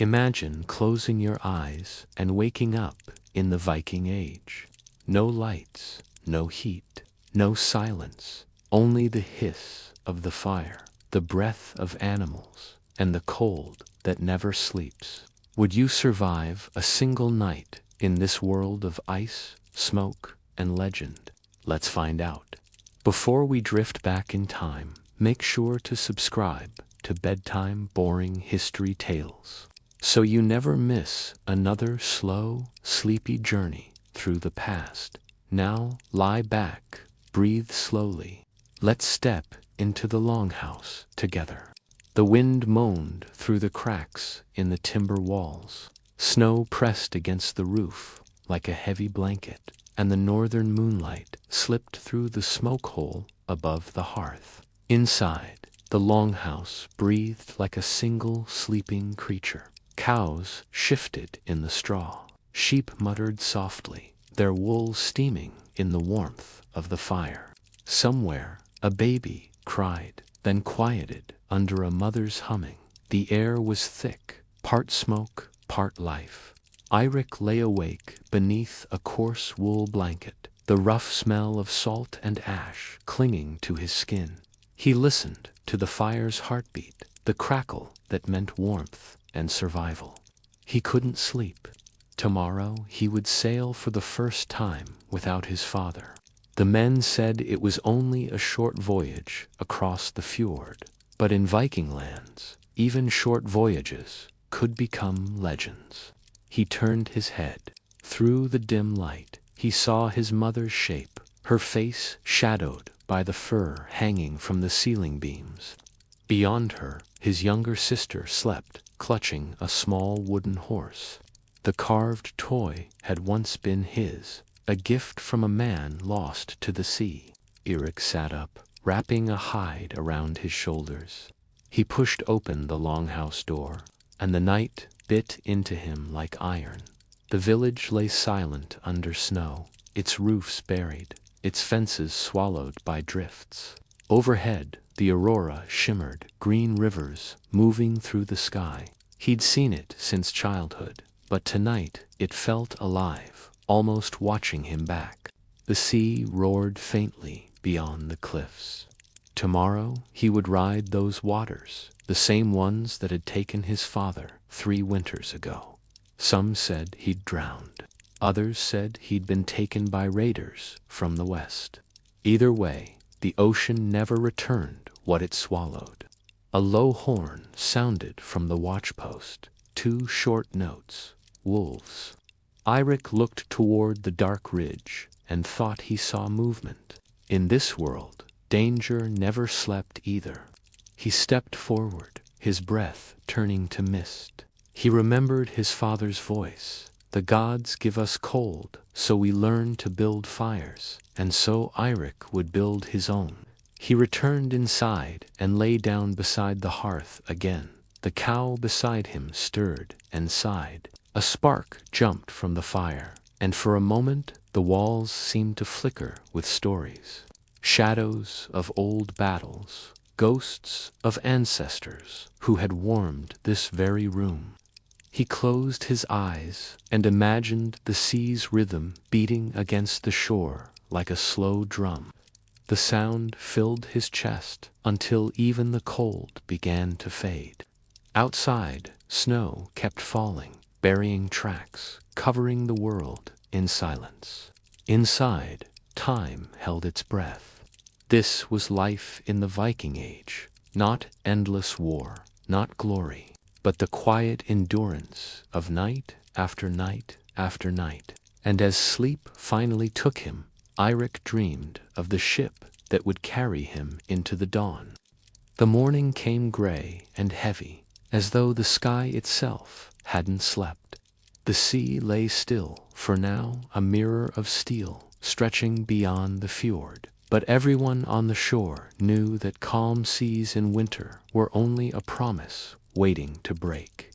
Imagine closing your eyes and waking up in the Viking Age. No lights, no heat, no silence, only the hiss of the fire, the breath of animals, and the cold that never sleeps. Would you survive a single night in this world of ice, smoke, and legend? Let's find out. Before we drift back in time, make sure to subscribe to Bedtime Boring History Tales, so you never miss another slow, sleepy journey through the past. Now lie back, breathe slowly. Let's step into the longhouse together. The wind moaned through the cracks in the timber walls. Snow pressed against the roof like a heavy blanket, and the northern moonlight slipped through the smoke hole above the hearth. Inside, the longhouse breathed like a single sleeping creature. Cows shifted in the straw. Sheep muttered softly, their wool steaming in the warmth of the fire. Somewhere, a baby cried, then quieted under a mother's humming. The air was thick, part smoke, part life. Eirik lay awake beneath a coarse wool blanket, the rough smell of salt and ash clinging to his skin. He listened to the fire's heartbeat, the crackle that meant warmth and survival. He couldn't sleep. Tomorrow he would sail for the first time without his father. The men said it was only a short voyage across the fjord, but in Viking lands, even short voyages could become legends. He turned his head. Through the dim light, he saw his mother's shape, her face shadowed by the fur hanging from the ceiling beams. Beyond her, his younger sister slept, clutching a small wooden horse. The carved toy had once been his, a gift from a man lost to the sea. Eirik sat up, wrapping a hide around his shoulders. He pushed open the longhouse door, and the night bit into him like iron. The village lay silent under snow, its roofs buried, its fences swallowed by drifts. Overhead, the aurora shimmered, green rivers moving through the sky. He'd seen it since childhood, but tonight it felt alive, almost watching him back. The sea roared faintly beyond the cliffs. Tomorrow he would ride those waters, the same ones that had taken his father 3 winters ago. Some said he'd drowned. Others said he'd been taken by raiders from the west. Either way, the ocean never returned what it swallowed. A low horn sounded from the watchpost, 2 short notes, wolves. Eirik looked toward the dark ridge and thought he saw movement. In this world, danger never slept either. He stepped forward, his breath turning to mist. He remembered his father's voice. The gods give us cold, so we learn to build fires, and so Eirik would build his own. He returned inside and lay down beside the hearth again. The cow beside him stirred and sighed. A spark jumped from the fire, and for a moment the walls seemed to flicker with stories. Shadows of old battles, ghosts of ancestors who had warmed this very room. He closed his eyes and imagined the sea's rhythm beating against the shore like a slow drum. The sound filled his chest until even the cold began to fade. Outside, snow kept falling, burying tracks, covering the world in silence. Inside, time held its breath. This was life in the Viking Age, not endless war, not glory, but the quiet endurance of night after night after night. And as sleep finally took him, Eirik dreamed of the ship that would carry him into the dawn. The morning came gray and heavy, as though the sky itself hadn't slept. The sea lay still, for now a mirror of steel stretching beyond the fjord. But everyone on the shore knew that calm seas in winter were only a promise waiting to break.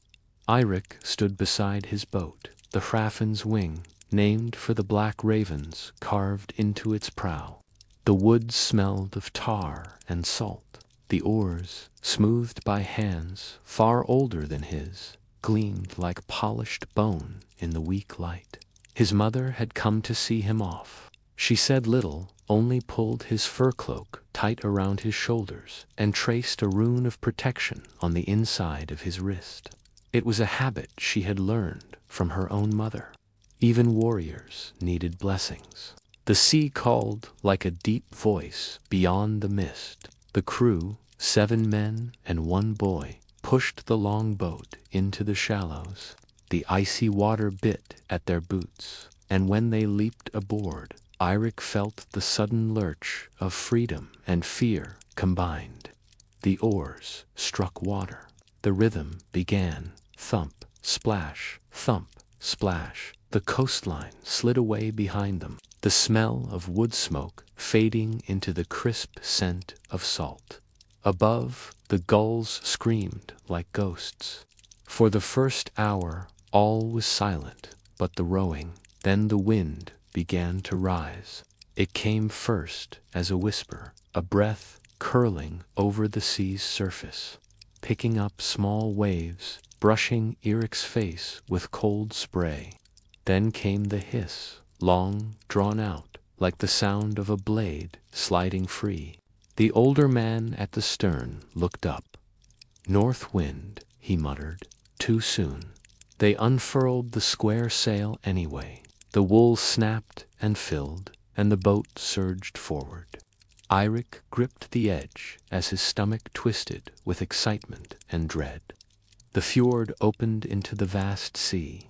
Eirik stood beside his boat, the Hrafn's wing, named for the black ravens carved into its prow. The woods smelled of tar and salt. The oars, smoothed by hands far older than his, gleamed like polished bone in the weak light. His mother had come to see him off. She said little, only pulled his fur cloak tight around his shoulders and traced a rune of protection on the inside of his wrist. It was a habit she had learned from her own mother. Even warriors needed blessings. The sea called like a deep voice beyond the mist. The crew, 7 men and 1 boy, pushed the longboat into the shallows. The icy water bit at their boots, and when they leaped aboard, Eirik felt the sudden lurch of freedom and fear combined. The oars struck water. The rhythm began. Thump, splash, thump, splash. The coastline slid away behind them, the smell of wood smoke fading into the crisp scent of salt. Above, the gulls screamed like ghosts. For the first hour, all was silent but the rowing. Then the wind began to rise. It came first as a whisper, a breath curling over the sea's surface, picking up small waves, brushing Eirik's face with cold spray. Then came the hiss, long drawn out, like the sound of a blade sliding free. The older man at the stern looked up. "North wind," he muttered, "too soon." They unfurled the square sail anyway. The wool snapped and filled, and the boat surged forward. Eirik gripped the edge as his stomach twisted with excitement and dread. The fjord opened into the vast sea.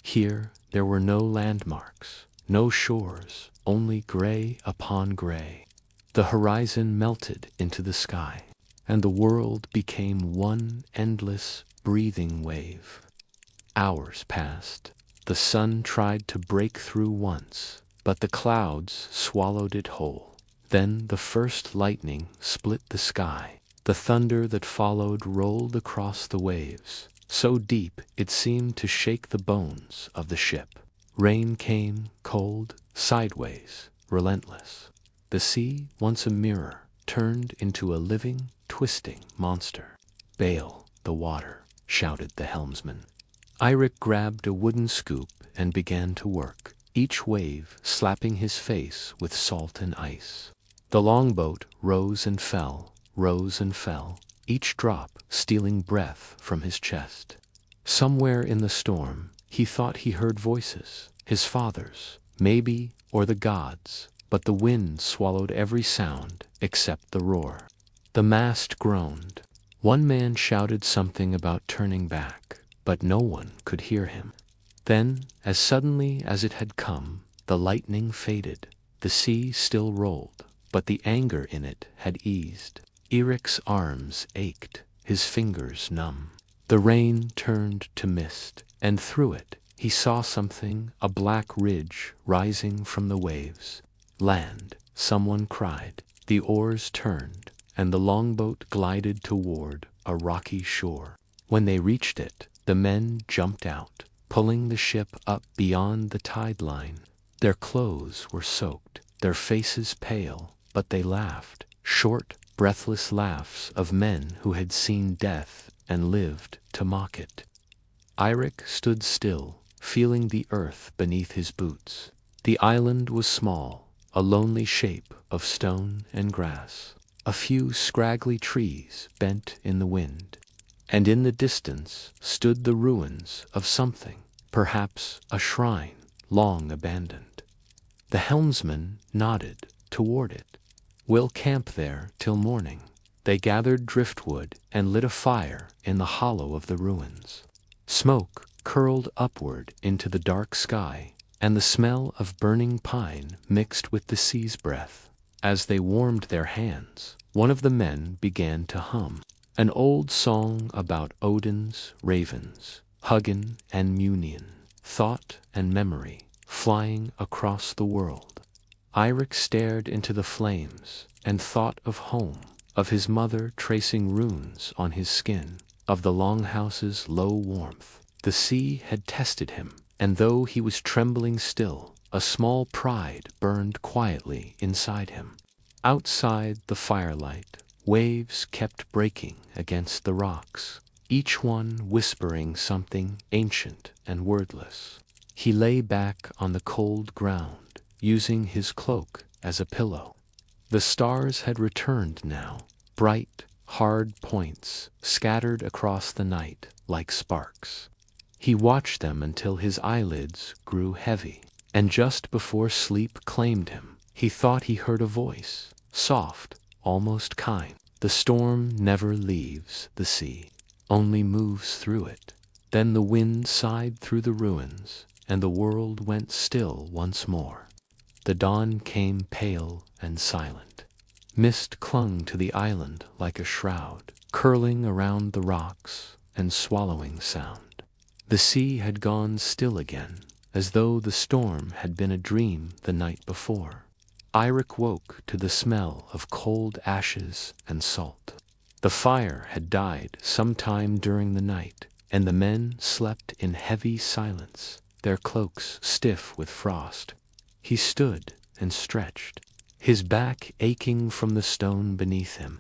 Here there were no landmarks, no shores, only gray upon gray. The horizon melted into the sky, and the world became one endless, breathing wave. Hours passed. The sun tried to break through once, but the clouds swallowed it whole. Then the first lightning split the sky. The thunder that followed rolled across the waves, so deep it seemed to shake the bones of the ship. Rain came, cold, sideways, relentless. The sea, once a mirror, turned into a living, twisting monster. "Bail the water," shouted the helmsman. Eirik grabbed a wooden scoop and began to work, each wave slapping his face with salt and ice. The longboat rose and fell, each drop stealing breath from his chest. Somewhere in the storm, he thought he heard voices, his father's, maybe, or the gods', but the wind swallowed every sound except the roar. The mast groaned. One man shouted something about turning back, but no one could hear him. Then, as suddenly as it had come, the lightning faded. The sea still rolled, but the anger in it had eased. Eirik's arms ached, his fingers numb. The rain turned to mist, and through it he saw something, a black ridge rising from the waves. "Land," someone cried. The oars turned, and the longboat glided toward a rocky shore. When they reached it, the men jumped out, pulling the ship up beyond the tide line. Their clothes were soaked, their faces pale, but they laughed, short, breathless laughs of men who had seen death and lived to mock it. Eirik stood still, feeling the earth beneath his boots. The island was small, a lonely shape of stone and grass. A few scraggly trees bent in the wind, and in the distance stood the ruins of something, perhaps a shrine long abandoned. The helmsman nodded toward it. "We'll camp there till morning." They gathered driftwood and lit a fire in the hollow of the ruins. Smoke curled upward into the dark sky, and the smell of burning pine mixed with the sea's breath. As they warmed their hands, one of the men began to hum, an old song about Odin's ravens, Hugin and Muninn, thought and memory, flying across the world. Eirik stared into the flames and thought of home, of his mother tracing runes on his skin, of the longhouse's low warmth. The sea had tested him, and though he was trembling still, a small pride burned quietly inside him. Outside the firelight, waves kept breaking against the rocks. each one whispering something ancient and wordless. He lay back on the cold ground, using his cloak as a pillow. The stars had returned now, bright, hard points scattered across the night like sparks. He watched them until his eyelids grew heavy, and just before sleep claimed him, he thought he heard a voice, soft, almost kind. The storm never leaves the sea, only moves through it. Then the wind sighed through the ruins, and the world went still once more. The dawn came pale and silent. Mist clung to the island like a shroud, curling around the rocks and swallowing sound. The sea had gone still again, as though the storm had been a dream the night before. Eirik woke to the smell of cold ashes and salt. The fire had died sometime during the night, and the men slept in heavy silence, their cloaks stiff with frost. He stood and stretched, his back aching from the stone beneath him.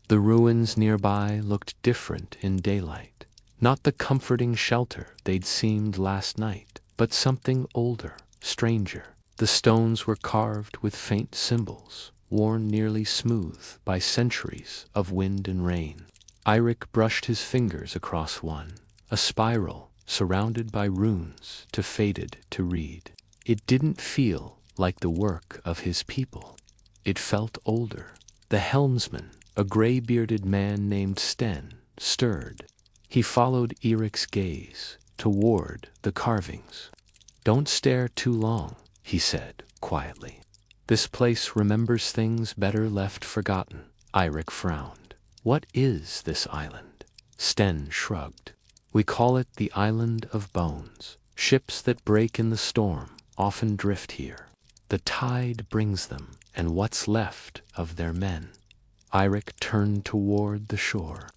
The ruins nearby looked different in daylight, not the comforting shelter they'd seemed last night, but something older, stranger. The stones were carved with faint symbols, worn nearly smooth by centuries of wind and rain. Eirik brushed his fingers across one, a spiral surrounded by runes too faded to read. It didn't feel like the work of his people. It felt older. The helmsman, a gray-bearded man named Sten, stirred. He followed Eirik's gaze toward the carvings. "Don't stare too long," he said quietly. "This place remembers things better left forgotten." Eirik frowned. "What is this island?" Sten shrugged. "We call it the Island of Bones. Ships that break in the storm often drift here. The tide brings them, and what's left of their men." Eirik turned toward the shore.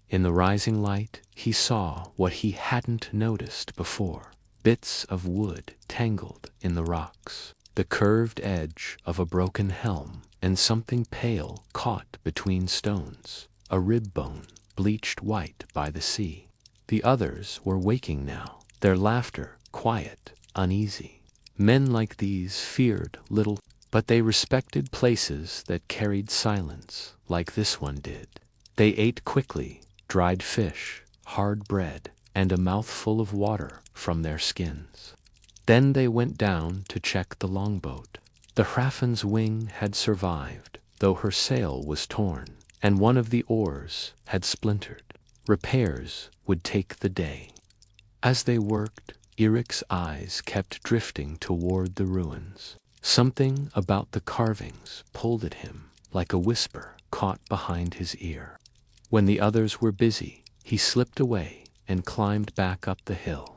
In the rising light, he saw what he hadn't noticed before: bits of wood tangled in the rocks, the curved edge of a broken helm, and something pale caught between stones, a rib bone bleached white by the sea. The others were waking now, their laughter quiet, uneasy. Men like these feared little, but they respected places that carried silence like this one did. They ate quickly, dried fish, hard bread, and a mouthful of water from their skins. Then they went down to check the longboat. The Hrafn's wing had survived, though her sail was torn, and one of the oars had splintered. Repairs would take the day. As they worked, Eirik's eyes kept drifting toward the ruins. Something about the carvings pulled at him, like a whisper caught behind his ear. When the others were busy, he slipped away and climbed back up the hill.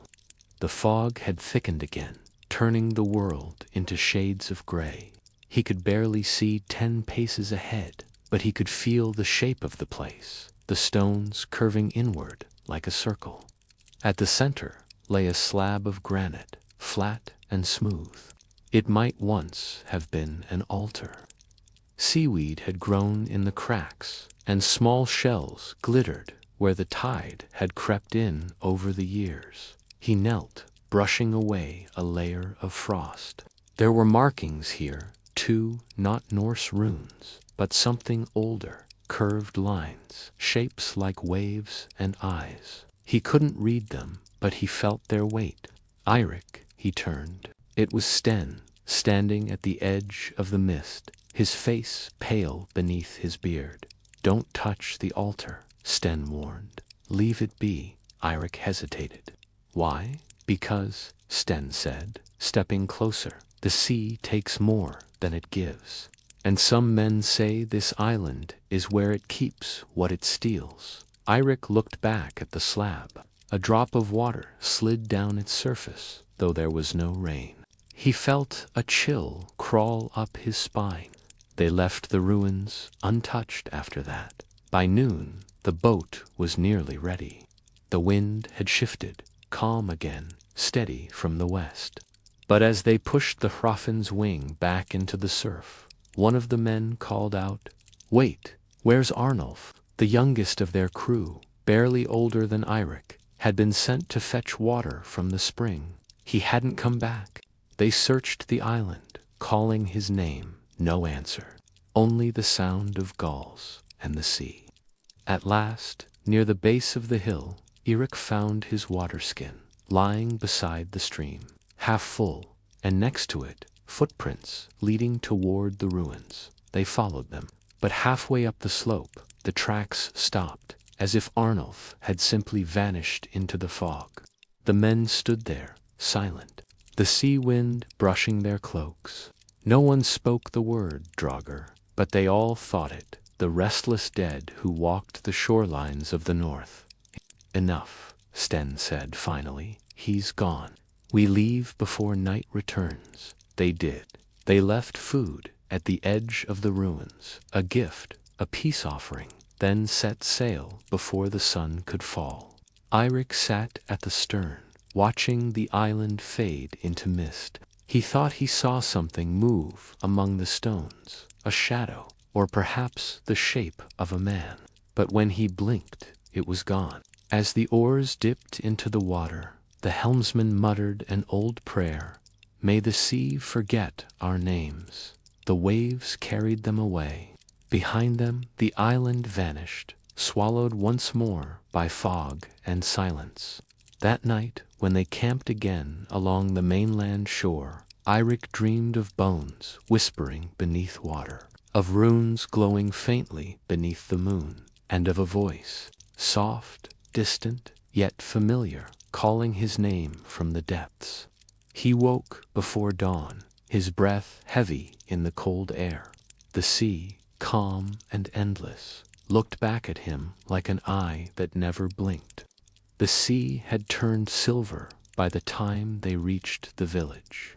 The fog had thickened again, turning the world into shades of gray. He could barely see 10 paces ahead, but he could feel the shape of the place, the stones curving inward like a circle. At the center lay a slab of granite, flat and smooth. It might once have been an altar. Seaweed had grown in the cracks, and small shells glittered where the tide had crept in over the years. He knelt, brushing away a layer of frost. There were markings here, too, not Norse runes, but something older, curved lines, shapes like waves and eyes. He couldn't read them, but he felt their weight. Eirik, he turned. It was Sten, standing at the edge of the mist, his face pale beneath his beard. "Don't touch the altar," Sten warned. "Leave it be." Eirik hesitated. "Why?" "Because," Sten said, stepping closer, "the sea takes more than it gives. And some men say this island is where it keeps what it steals." Eirik looked back at the slab. A drop of water slid down its surface, though there was no rain. He felt a chill crawl up his spine. They left the ruins untouched after that. By noon, the boat was nearly ready. The wind had shifted, calm again, steady from the west. But as they pushed the Hrafn's wing back into the surf, one of the men called out, "Wait, where's Arnulf?" The youngest of their crew, barely older than Eirik, had been sent to fetch water from the spring. He hadn't come back. They searched the island, calling his name. No answer. Only the sound of gulls and the sea. At last, near the base of the hill, Eirik found his water skin, lying beside the stream, half full, and next to it, footprints leading toward the ruins. They followed them, but halfway up the slope, the tracks stopped, as if Arnulf had simply vanished into the fog. The men stood there, silent, the sea wind brushing their cloaks. No one spoke the word Draugr, but they all thought it, the restless dead who walked the shorelines of the north. Enough, Sten said finally. He's gone. We leave before night returns. They did. They left food at the edge of the ruins, a gift, a peace offering, then set sail before the sun could fall. Eirik sat at the stern, watching the island fade into mist. He thought he saw something move among the stones, a shadow, or perhaps the shape of a man. But when he blinked, it was gone. As the oars dipped into the water, the helmsman muttered an old prayer. May the sea forget our names. The waves carried them away. Behind them, the island vanished, swallowed once more by fog and silence. That night, when they camped again along the mainland shore, Eirik dreamed of bones whispering beneath water, of runes glowing faintly beneath the moon, and of a voice, soft, distant, yet familiar, calling his name from the depths. He woke before dawn, his breath heavy in the cold air. The sea, calm and endless, looked back at him like an eye that never blinked. The sea had turned silver by the time they reached the village.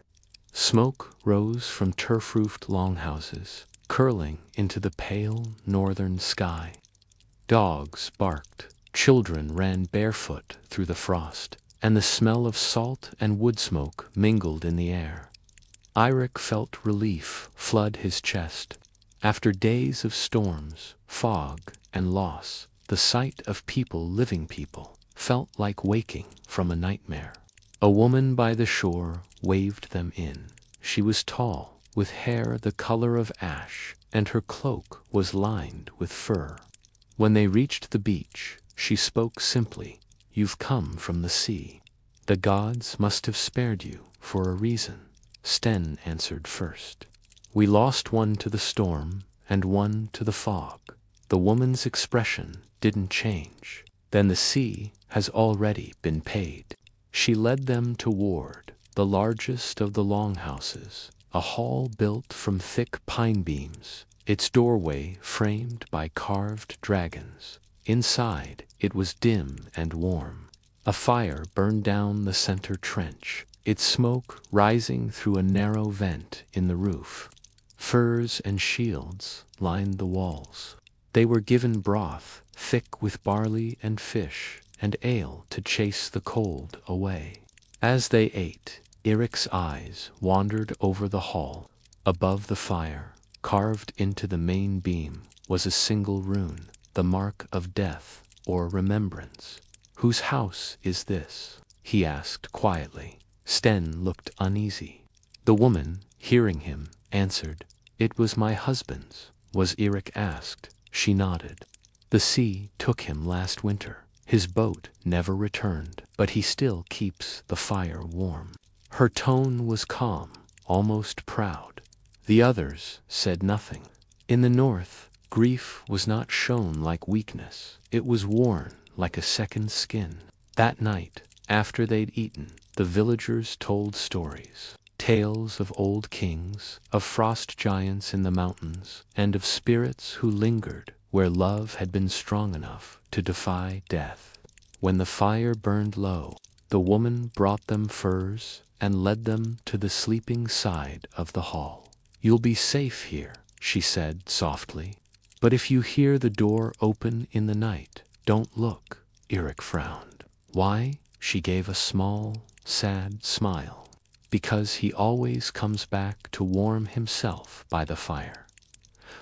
Smoke rose from turf-roofed longhouses, curling into the pale northern sky. Dogs barked, children ran barefoot through the frost, and the smell of salt and wood smoke mingled in the air. Eirik felt relief flood his chest. After days of storms, fog, and loss, the sight of living people, felt like waking from a nightmare. A woman by the shore waved them in. She was tall, with hair the color of ash, and her cloak was lined with fur. When they reached the beach, she spoke simply. You've come from the sea. The gods must have spared you for a reason. Sten answered first. We lost one to the storm and one to the fog. The woman's expression didn't change. Then the sea has already been paid. She led them toward the largest of the longhouses, a hall built from thick pine beams, its doorway framed by carved dragons. Inside, it was dim and warm. A fire burned down the center trench, its smoke rising through a narrow vent in the roof. Furs and shields lined the walls. They were given broth, thick with barley and fish, and ale to chase the cold away. As they ate, Eirik's eyes wandered over the hall. Above the fire, carved into the main beam, was a single rune, the mark of death or remembrance. Whose house is this? He asked quietly. Sten looked uneasy. The woman, hearing him, answered. It was my husband's. Was Eirik asked. She nodded. The sea took him last winter. His boat never returned, but he still keeps the fire warm. Her tone was calm, almost proud. The others said nothing. In the north, grief was not shown like weakness. It was worn like a second skin. That night, after they'd eaten, the villagers told stories. Tales of old kings, of frost giants in the mountains, and of spirits who lingered where love had been strong enough to defy death. When the fire burned low, the woman brought them furs and led them to the sleeping side of the hall. You'll be safe here, she said softly. But if you hear the door open in the night, don't look. Eirik frowned. Why? She gave a small, sad smile. Because he always comes back to warm himself by the fire.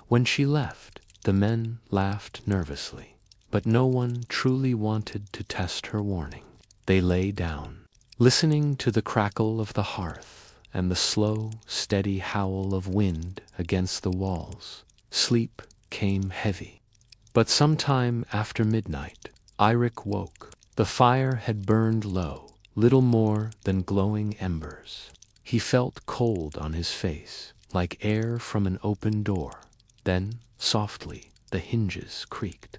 When she left, the men laughed nervously. but no one truly wanted to test her warning. They lay down, listening to the crackle of the hearth and the slow, steady howl of wind against the walls. Sleep came heavy. But sometime after midnight, Eirik woke. The fire had burned low, little more than glowing embers. He felt cold on his face, like air from an open door. Then, softly, the hinges creaked.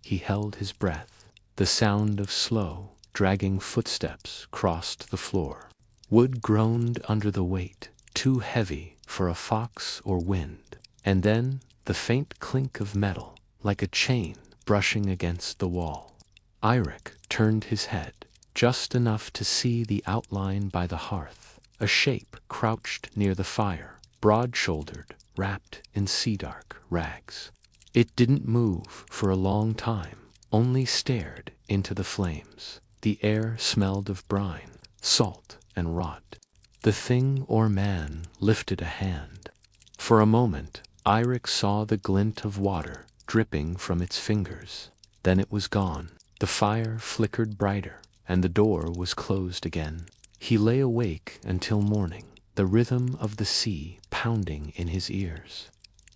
He held his breath. The sound of slow, dragging footsteps crossed the floor. Wood groaned under the weight, too heavy for a fox or wind. And then, the faint clink of metal, like a chain brushing against the wall. Eirik turned his head, just enough to see the outline by the hearth. A shape crouched near the fire, broad-shouldered, wrapped in sea-dark rags. It didn't move for a long time, only stared into the flames. The air smelled of brine, salt, and rot. The thing or man lifted a hand. For a moment, Eirik saw the glint of water dripping from its fingers. Then it was gone. The fire flickered brighter, and the door was closed again. He lay awake until morning, the rhythm of the sea pounding in his ears.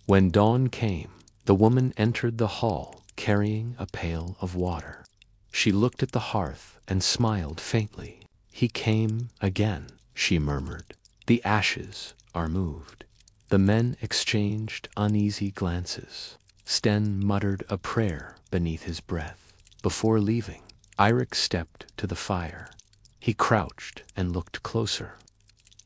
When dawn came, the woman entered the hall carrying a pail of water. She looked at the hearth and smiled faintly. "He came again," she murmured. "The ashes are moved." The men exchanged uneasy glances. Sten muttered a prayer beneath his breath. Before leaving, Eirik stepped to the fire. He crouched and looked closer.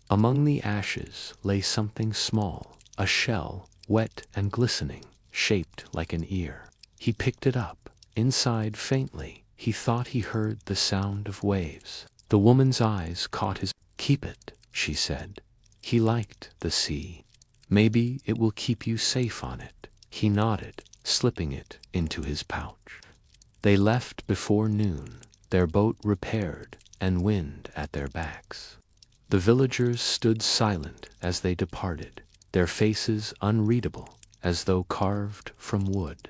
Among the ashes lay something small, a shell, wet and glistening, shaped like an ear. He picked it up. Inside, faintly, he thought he heard the sound of waves. The woman's eyes caught his. "Keep it," she said. He liked the sea. "Maybe it will keep you safe on it." He nodded, slipping it into his pouch. They left before noon, their boat repaired and wind at their backs. The villagers stood silent as they departed, their faces unreadable, as though carved from wood.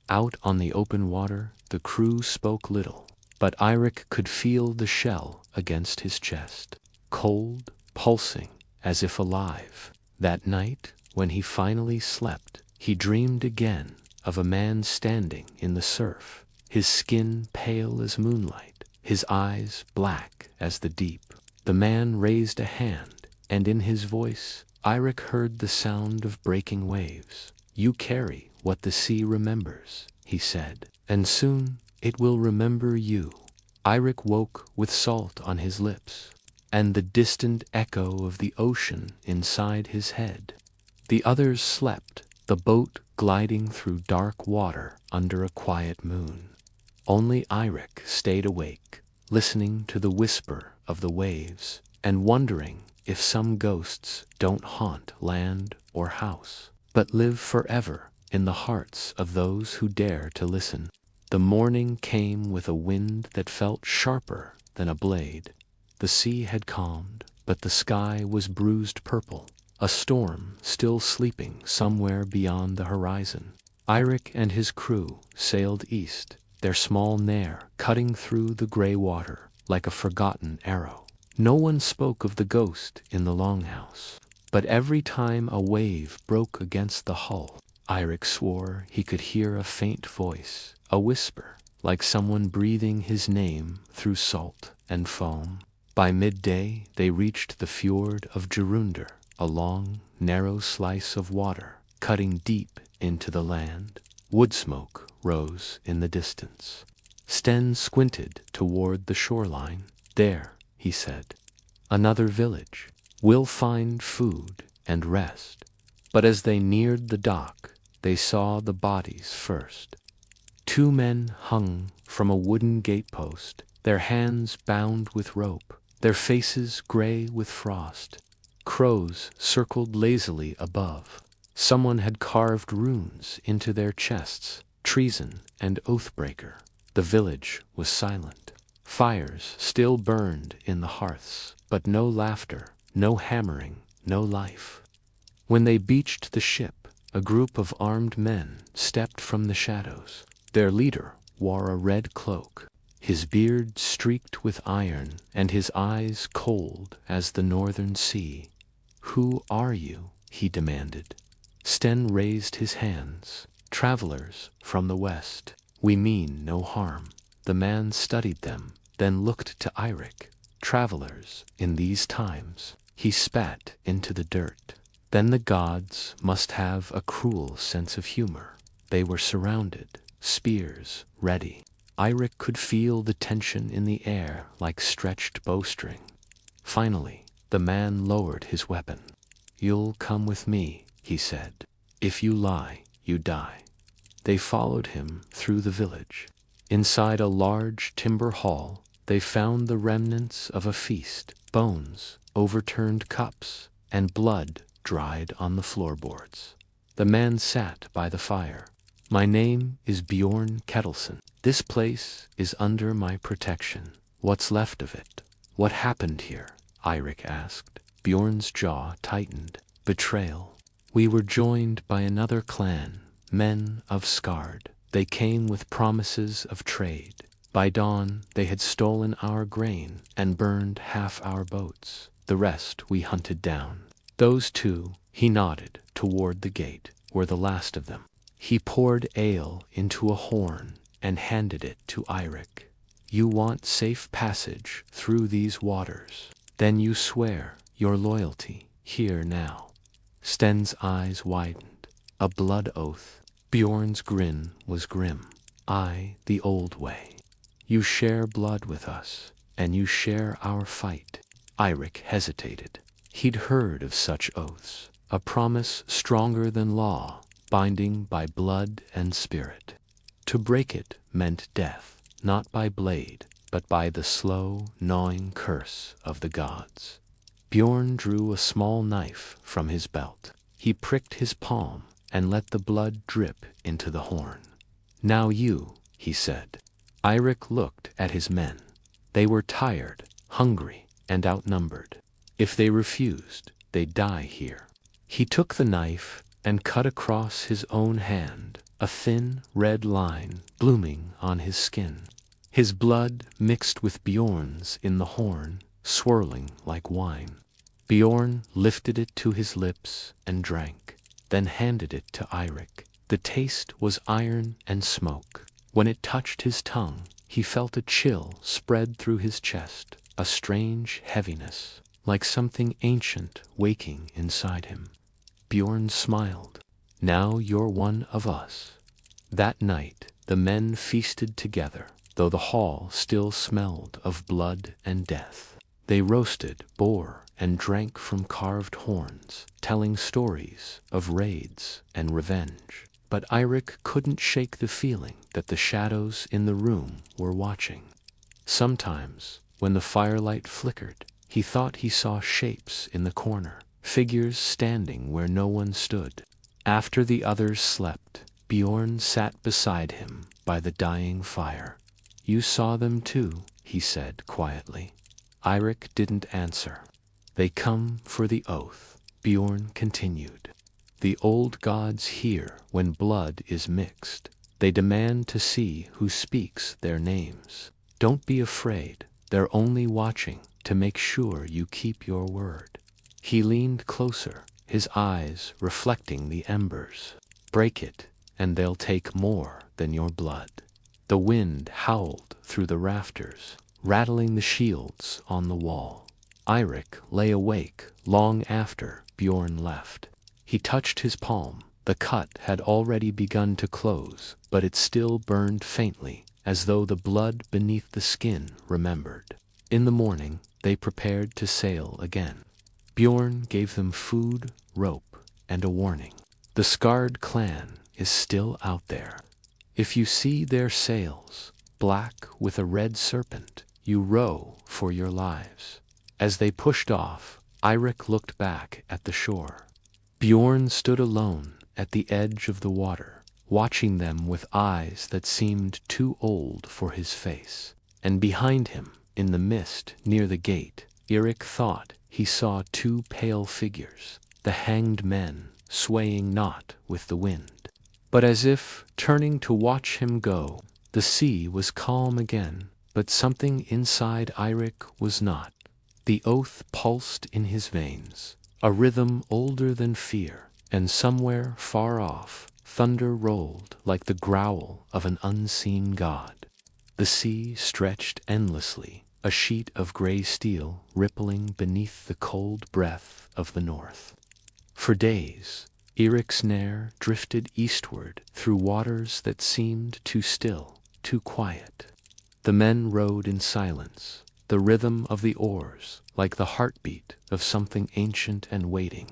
Out on the open water, the crew spoke little, but Eirik could feel the shell against his chest, cold, pulsing, as if alive. That night, when he finally slept, he dreamed again of a man standing in the surf, his skin pale as moonlight, his eyes black as the deep. The man raised a hand, and in his voice, Eirik heard the sound of breaking waves. "You carry what the sea remembers," he said, "and soon it will remember you." Eirik woke with salt on his lips, and the distant echo of the ocean inside his head. The others slept, the boat gliding through dark water under a quiet moon. Only Eirik stayed awake, listening to the whisper of the waves, and wondering if some ghosts don't haunt land or house, but live forever in the hearts of those who dare to listen. The morning came with a wind that felt sharper than a blade. The sea had calmed, but the sky was bruised purple, a storm still sleeping somewhere beyond the horizon. Eirik and his crew sailed east, their small nair cutting through the gray water like a forgotten arrow. No one spoke of the ghost in the longhouse, but every time a wave broke against the hull, Eirik swore he could hear a faint voice, a whisper, like someone breathing his name through salt and foam. By midday, they reached the fjord of Gerunder, a long, narrow slice of water cutting deep into the land. Wood smoke rose in the distance. Sten squinted toward the shoreline. "There," he said. "Another village. We'll find food and rest." But as they neared the dock, they saw the bodies first. Two men hung from a wooden gatepost, their hands bound with rope, their faces gray with frost. Crows circled lazily above. Someone had carved runes into their chests, treason and oathbreaker. The village was silent. Fires still burned in the hearths, but no laughter, no hammering, no life. When they beached the ship, a group of armed men stepped from the shadows. Their leader wore a red cloak, his beard streaked with iron and his eyes cold as the northern sea. "Who are you?" he demanded. Sten raised his hands. "Travelers from the west. We mean no harm." The man studied them, then looked to Eirik. "Travelers in these times." He spat into the dirt. Then the gods must have a cruel sense of humor. They were surrounded, spears ready. Eirik could feel the tension in the air like stretched bowstring. Finally, the man lowered his weapon. "You'll come with me," he said. "If you lie, you die." They followed him through the village. Inside a large timber hall, they found the remnants of a feast: bones, overturned cups, and blood dried on the floorboards. The man sat by the fire. "My name is Bjorn Ketilson. This place is under my protection." "What's left of it? What happened here?" Eirik asked. Bjorn's jaw tightened. "Betrayal. We were joined by another clan, men of Skard. They came with promises of trade. By dawn, they had stolen our grain and burned half our boats. The rest we hunted down. Those two," he nodded toward the gate, "were the last of them." He poured ale into a horn and handed it to Eirik. "You want safe passage through these waters. Then you swear your loyalty here now." Sten's eyes widened. A blood oath. Bjorn's grin was grim. "I, the old way. You share blood with us, and you share our fight." Eirik hesitated. He'd heard of such oaths, a promise stronger than law, binding by blood and spirit. To break it meant death, not by blade, but by the slow, gnawing curse of the gods. Bjorn drew a small knife from his belt. He pricked his palm and let the blood drip into the horn. "Now you," he said. Eirik looked at his men. They were tired, hungry, and outnumbered. If they refused, they'd die here. He took the knife and cut across his own hand, a thin, red line blooming on his skin. His blood mixed with Bjorn's in the horn, swirling like wine. Bjorn lifted it to his lips and drank, then handed it to Eirik. The taste was iron and smoke. When it touched his tongue, he felt a chill spread through his chest, a strange heaviness, like something ancient waking inside him. Bjorn smiled. "Now you're one of us." That night, the men feasted together, though the hall still smelled of blood and death. They roasted boar and drank from carved horns, telling stories of raids and revenge. But Eirik couldn't shake the feeling that the shadows in the room were watching. Sometimes, when the firelight flickered, he thought he saw shapes in the corner, figures standing where no one stood. After the others slept, Bjorn sat beside him by the dying fire. "You saw them too," he said quietly. Eirik didn't answer. "They come for the oath," Bjorn continued. "The old gods hear when blood is mixed. They demand to see who speaks their names. Don't be afraid, they're only watching to make sure you keep your word." He leaned closer, his eyes reflecting the embers. "Break it, and they'll take more than your blood." The wind howled through the rafters, rattling the shields on the wall. Eirik lay awake long after Bjorn left. He touched his palm. The cut had already begun to close, but it still burned faintly, as though the blood beneath the skin remembered. In the morning, they prepared to sail again. Bjorn gave them food, rope, and a warning. "The Skard clan is still out there. If you see their sails, black with a red serpent, you row for your lives." As they pushed off, Eirik looked back at the shore. Bjorn stood alone at the edge of the water, watching them with eyes that seemed too old for his face. And behind him, in the mist near the gate, Eirik thought he saw two pale figures, the hanged men, swaying not with the wind, but as if turning to watch him go. The sea was calm again, but something inside Eirik was not. The oath pulsed in his veins, a rhythm older than fear, and somewhere far off, thunder rolled like the growl of an unseen god. The sea stretched endlessly, a sheet of gray steel rippling beneath the cold breath of the north. For days, Eirik's Snare drifted eastward through waters that seemed too still, too quiet. The men rowed in silence, the rhythm of the oars like the heartbeat of something ancient and waiting.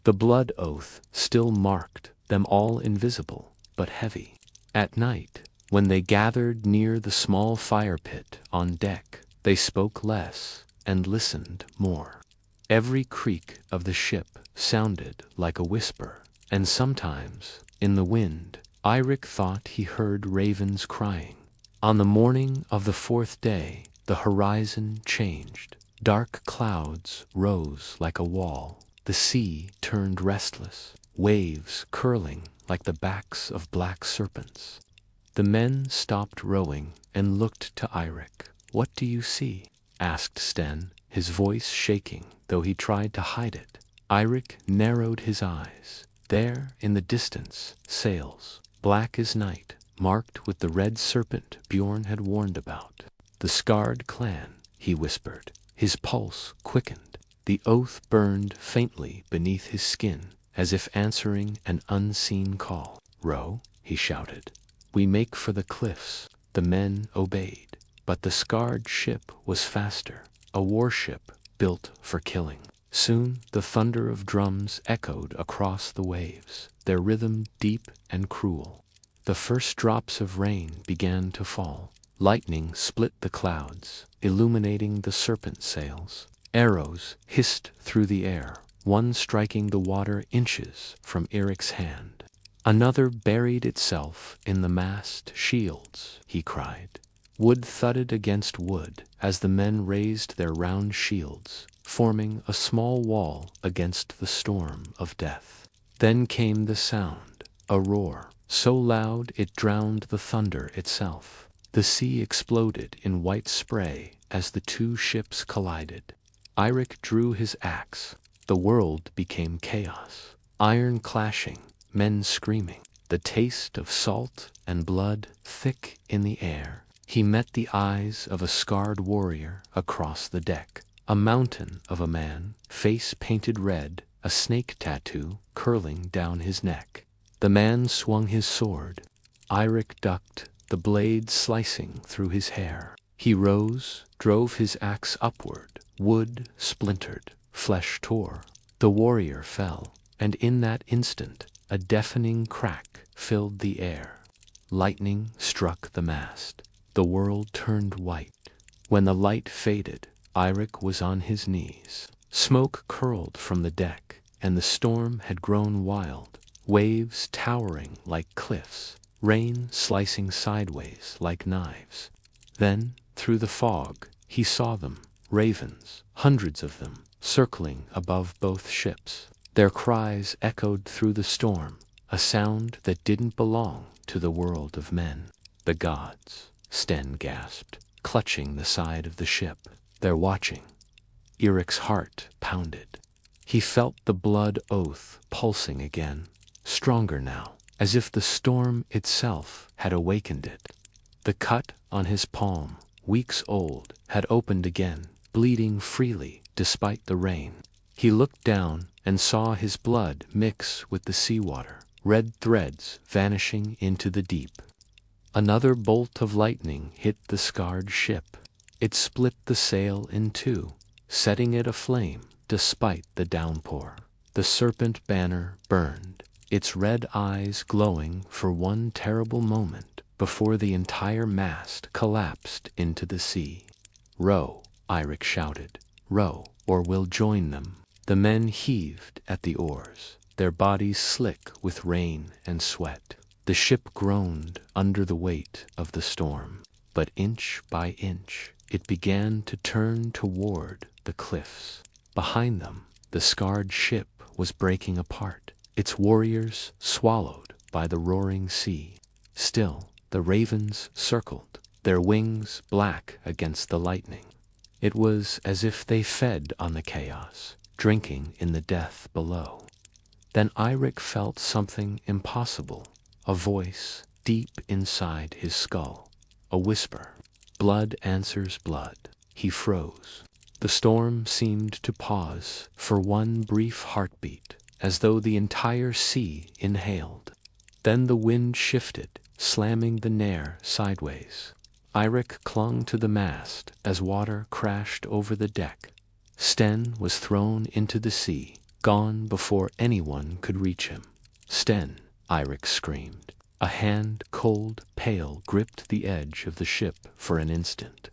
The blood oath still marked them all, invisible but heavy. At night, when they gathered near the small fire pit on deck, they spoke less and listened more. Every creak of the ship sounded like a whisper, and sometimes, in the wind, Eirik thought he heard ravens crying. On the morning of the fourth day, the horizon changed. Dark clouds rose like a wall. The sea turned restless, waves curling like the backs of black serpents. The men stopped rowing and looked to Eirik. "What do you see?" asked Sten, his voice shaking, though he tried to hide it. Eirik narrowed his eyes. There, in the distance, sails, black as night, marked with the red serpent Bjorn had warned about. "The scarred clan," he whispered. His pulse quickened. The oath burned faintly beneath his skin, as if answering an unseen call. "Row," he shouted. "We make for the cliffs." The men obeyed, but the scarred ship was faster, a warship built for killing. Soon the thunder of drums echoed across the waves, their rhythm deep and cruel. The first drops of rain began to fall. Lightning split the clouds, illuminating the serpent sails. Arrows hissed through the air, one striking the water inches from Eirik's hand. Another buried itself in the mast. "Shields," he cried. Wood thudded against wood as the men raised their round shields, forming a small wall against the storm of death. Then came the sound, a roar, so loud it drowned the thunder itself. The sea exploded in white spray as the two ships collided. Eirik drew his axe. The world became chaos. Iron clashing, men screaming, the taste of salt and blood thick in the air. He met the eyes of a scarred warrior across the deck. A mountain of a man, face painted red, a snake tattoo curling down his neck. The man swung his sword. Eirik ducked, the blade slicing through his hair. He rose, drove his axe upward. Wood splintered, flesh tore. The warrior fell, and in that instant, a deafening crack filled the air. Lightning struck the mast. The world turned white. When the light faded, Eirik was on his knees. Smoke curled from the deck, and the storm had grown wild. Waves towering like cliffs, rain slicing sideways like knives. Then, through the fog, he saw them, ravens, hundreds of them, circling above both ships. Their cries echoed through the storm, a sound that didn't belong to the world of men. "The gods," Sten gasped, clutching the side of the ship. "They're watching." Eirik's heart pounded. He felt the blood oath pulsing again, stronger now, as if the storm itself had awakened it. The cut on his palm, weeks old, had opened again, bleeding freely despite the rain. He looked down and saw his blood mix with the seawater, red threads vanishing into the deep. Another bolt of lightning hit the scarred ship. It split the sail in two, setting it aflame despite the downpour. The serpent banner burned, its red eyes glowing for one terrible moment before the entire mast collapsed into the sea. "Row," Eirik shouted. "Row, or we'll join them." The men heaved at the oars, their bodies slick with rain and sweat. The ship groaned under the weight of the storm, but inch by inch, it began to turn toward the cliffs. Behind them, the scarred ship was breaking apart, its warriors swallowed by the roaring sea. Still, the ravens circled, their wings black against the lightning. It was as if they fed on the chaos, drinking in the death below. Then Eirik felt something impossible, a voice deep inside his skull, a whisper. Blood answers blood. He froze. The storm seemed to pause for one brief heartbeat, as though the entire sea inhaled. Then the wind shifted, slamming the Nair sideways. Eirik clung to the mast as water crashed over the deck. Sten was thrown into the sea, gone before anyone could reach him. "Sten!" Eirik screamed. A hand, cold, pale, gripped the edge of the ship for an instant.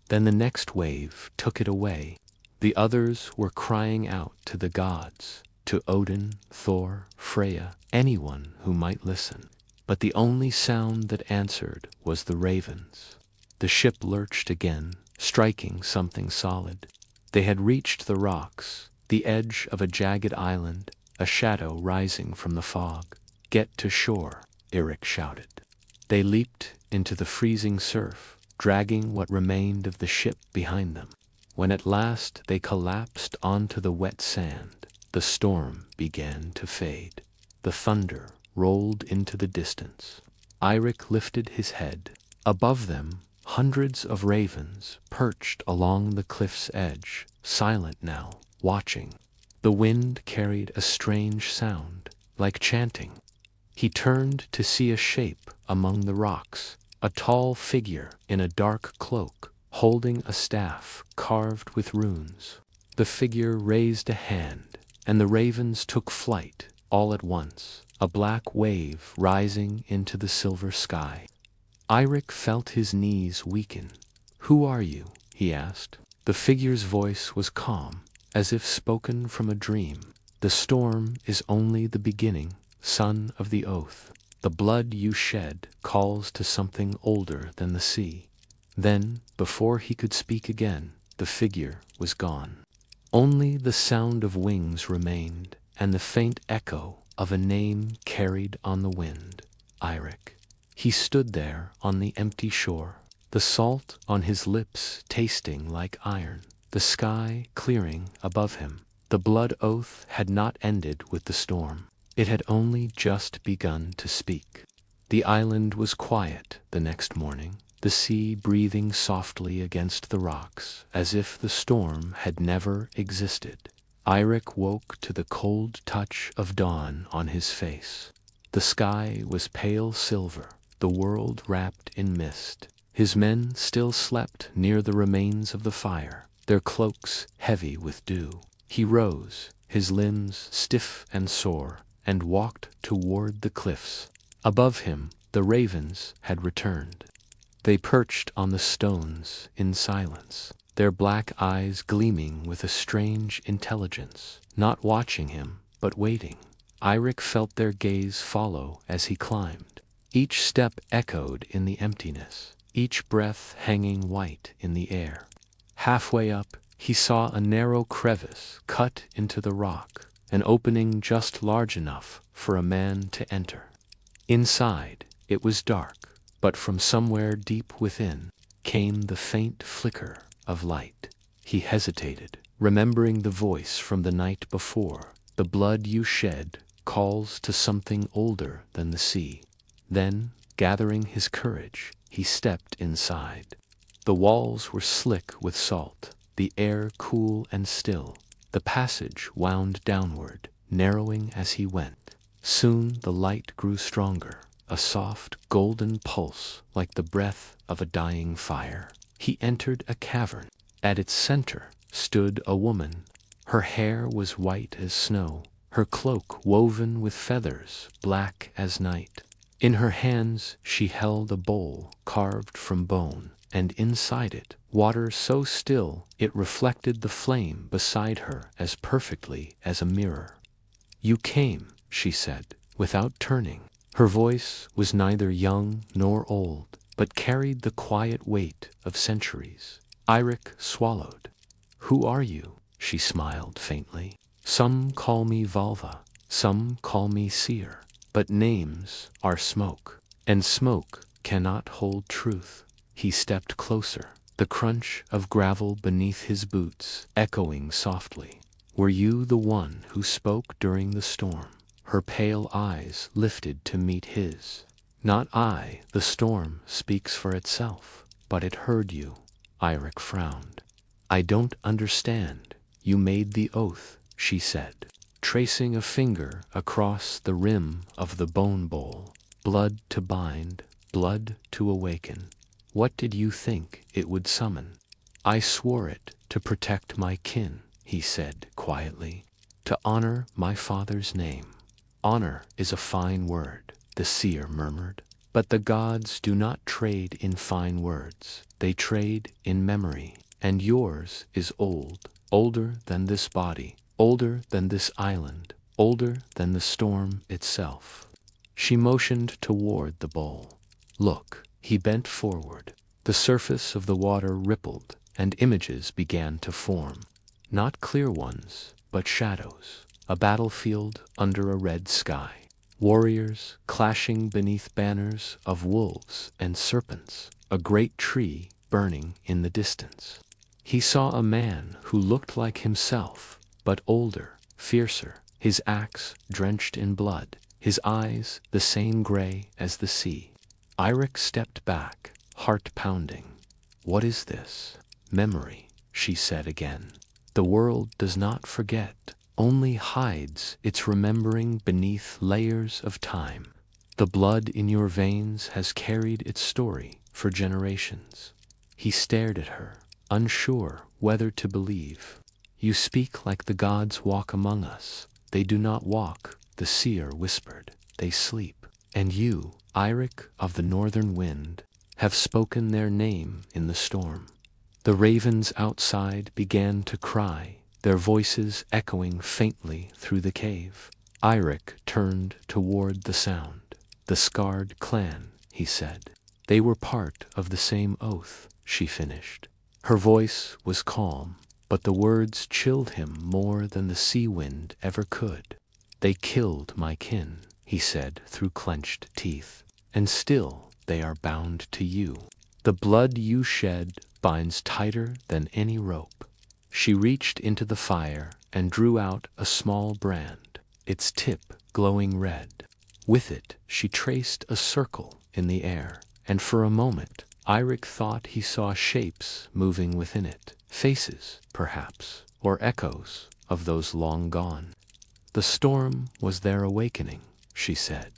Then the next wave took it away. The others were crying out to the gods, to Odin, Thor, Freya, anyone who might listen. But the only sound that answered was the ravens. The ship lurched again, striking something solid. They had reached the rocks, the edge of a jagged island, a shadow rising from the fog. "Get to shore," Eirik shouted. They leaped into the freezing surf, dragging what remained of the ship behind them. When at last they collapsed onto the wet sand, the storm began to fade. The thunder rolled into the distance. Eirik lifted his head. Above them, hundreds of ravens perched along the cliff's edge, silent now, watching. The wind carried a strange sound, like chanting. He turned to see a shape among the rocks, a tall figure in a dark cloak, holding a staff carved with runes. The figure raised a hand, and the ravens took flight all at once, a black wave rising into the silver sky. Eirik felt his knees weaken. "Who are you?" he asked. The figure's voice was calm, as if spoken from a dream. "The storm is only the beginning, son of the oath. The blood you shed calls to something older than the sea." Then, before he could speak again, the figure was gone. Only the sound of wings remained, and the faint echo of a name carried on the wind. Eirik. He stood there on the empty shore, the salt on his lips tasting like iron, the sky clearing above him. The blood oath had not ended with the storm. It had only just begun to speak. The island was quiet the next morning, the sea breathing softly against the rocks, as if the storm had never existed. Eirik woke to the cold touch of dawn on his face. The sky was pale silver, the world wrapped in mist. His men still slept near the remains of the fire, their cloaks heavy with dew. He rose, his limbs stiff and sore, and walked toward the cliffs. Above him, the ravens had returned. They perched on the stones in silence, their black eyes gleaming with a strange intelligence, not watching him, but waiting. Eirik felt their gaze follow as he climbed. Each step echoed in the emptiness, each breath hanging white in the air. Halfway up, he saw a narrow crevice cut into the rock, an opening just large enough for a man to enter. Inside, it was dark, but from somewhere deep within came the faint flicker of light. He hesitated, remembering the voice from the night before. "The blood you shed calls to something older than the sea." Then, gathering his courage, he stepped inside. The walls were slick with salt, the air cool and still. The passage wound downward, narrowing as he went. Soon the light grew stronger, a soft, golden pulse like the breath of a dying fire. He entered a cavern. At its center stood a woman. Her hair was white as snow, her cloak woven with feathers black as night. In her hands she held a bowl carved from bone, and inside it, water so still it reflected the flame beside her as perfectly as a mirror. "You came," she said, without turning. Her voice was neither young nor old, but carried the quiet weight of centuries. Eirik swallowed. "Who are you?" she smiled faintly. "Some call me Valva, some call me Seer, but names are smoke, and smoke cannot hold truth. He stepped closer, the crunch of gravel beneath his boots echoing softly. Were you the one who spoke during the storm? Her pale eyes lifted to meet his. Not I, the storm speaks for itself, but it heard you. Eirik frowned. I don't understand. You made the oath, she said, tracing a finger across the rim of the bone bowl. Blood to bind, blood to awaken. What did you think it would summon? I swore it to protect my kin, he said quietly, to honor my father's name. Honor is a fine word, the seer murmured, but the gods do not trade in fine words. They trade in memory, and yours is old, older than this body, older than this island, older than the storm itself. She motioned toward the bowl. Look. He bent forward. The surface of the water rippled, and images began to form. Not clear ones, but shadows. A battlefield under a red sky. Warriors clashing beneath banners of wolves and serpents. A great tree burning in the distance. He saw a man who looked like himself, but older, fiercer, his axe drenched in blood, his eyes the same gray as the sea. Eirik stepped back, heart pounding. What is this? Memory, she said again. The world does not forget, only hides its remembering beneath layers of time. The blood in your veins has carried its story for generations. He stared at her, unsure whether to believe. You speak like the gods walk among us. They do not walk, the seer whispered. They sleep. And you, Eirik of the northern wind, have spoken their name in the storm. The ravens outside began to cry, their voices echoing faintly through the cave. Eirik turned toward the sound. The scarred clan, he said. They were part of the same oath, she finished. Her voice was calm, but the words chilled him more than the sea wind ever could. They killed my kin, he said through clenched teeth, and still they are bound to you. The blood you shed binds tighter than any rope. She reached into the fire and drew out a small brand, its tip glowing red. With it she traced a circle in the air, and for a moment Eirik thought he saw shapes moving within it, faces, perhaps, or echoes of those long gone. The storm was their awakening, she said.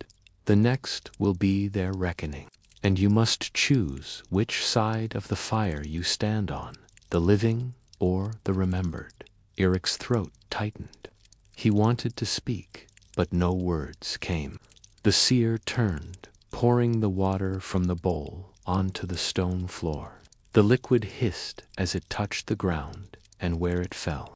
The next will be their reckoning, and you must choose which side of the fire you stand on, the living or the remembered. Eirik's throat tightened. He wanted to speak, but no words came. The seer turned, pouring the water from the bowl onto the stone floor. The liquid hissed as it touched the ground and where it fell.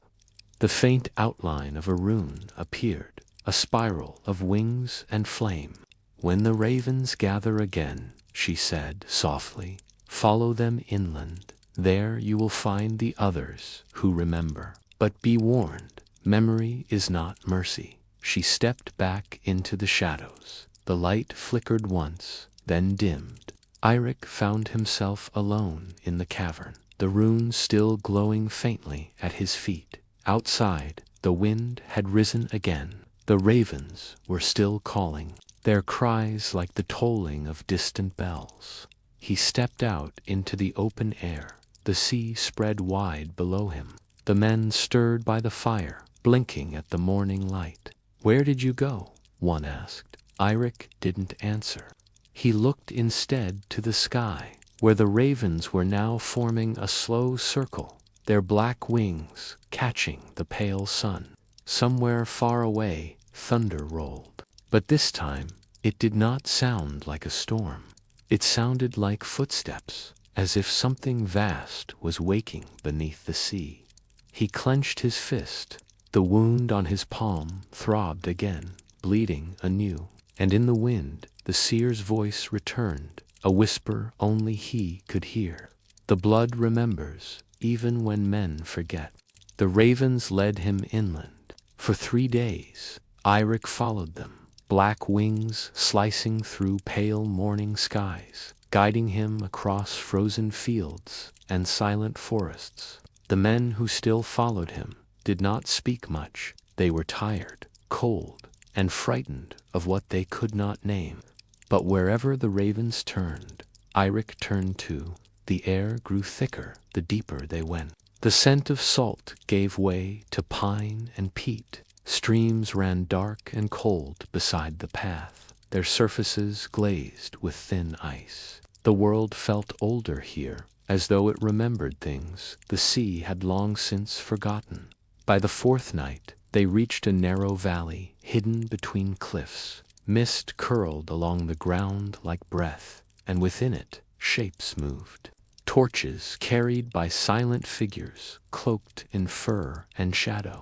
The faint outline of a rune appeared, a spiral of wings and flame. When the ravens gather again, she said softly, follow them inland. There you will find the others who remember. But be warned, memory is not mercy. She stepped back into the shadows. The light flickered once, then dimmed. Eirik found himself alone in the cavern, the runes still glowing faintly at his feet. Outside, the wind had risen again. The ravens were still calling, their cries like the tolling of distant bells. He stepped out into the open air. The sea spread wide below him. The men stirred by the fire, blinking at the morning light. Where did you go? One asked. Eirik didn't answer. He looked instead to the sky, where the ravens were now forming a slow circle, their black wings catching the pale sun. Somewhere far away, thunder rolled. But this time, it did not sound like a storm. It sounded like footsteps, as if something vast was waking beneath the sea. He clenched his fist. The wound on his palm throbbed again, bleeding anew. And in the wind, the seer's voice returned, a whisper only he could hear. The blood remembers, even when men forget. The ravens led him inland. For 3 days, Eirik followed them, black wings slicing through pale morning skies, guiding him across frozen fields and silent forests. The men who still followed him did not speak much. They were tired, cold, and frightened of what they could not name. But wherever the ravens turned, Eirik turned too. The air grew thicker the deeper they went. The scent of salt gave way to pine and peat. Streams ran dark and cold beside the path, their surfaces glazed with thin ice. The world felt older here, as though it remembered things the sea had long since forgotten. By the fourth night, they reached a narrow valley hidden between cliffs. Mist curled along the ground like breath, and within it, shapes moved. Torches carried by silent figures cloaked in fur and shadow.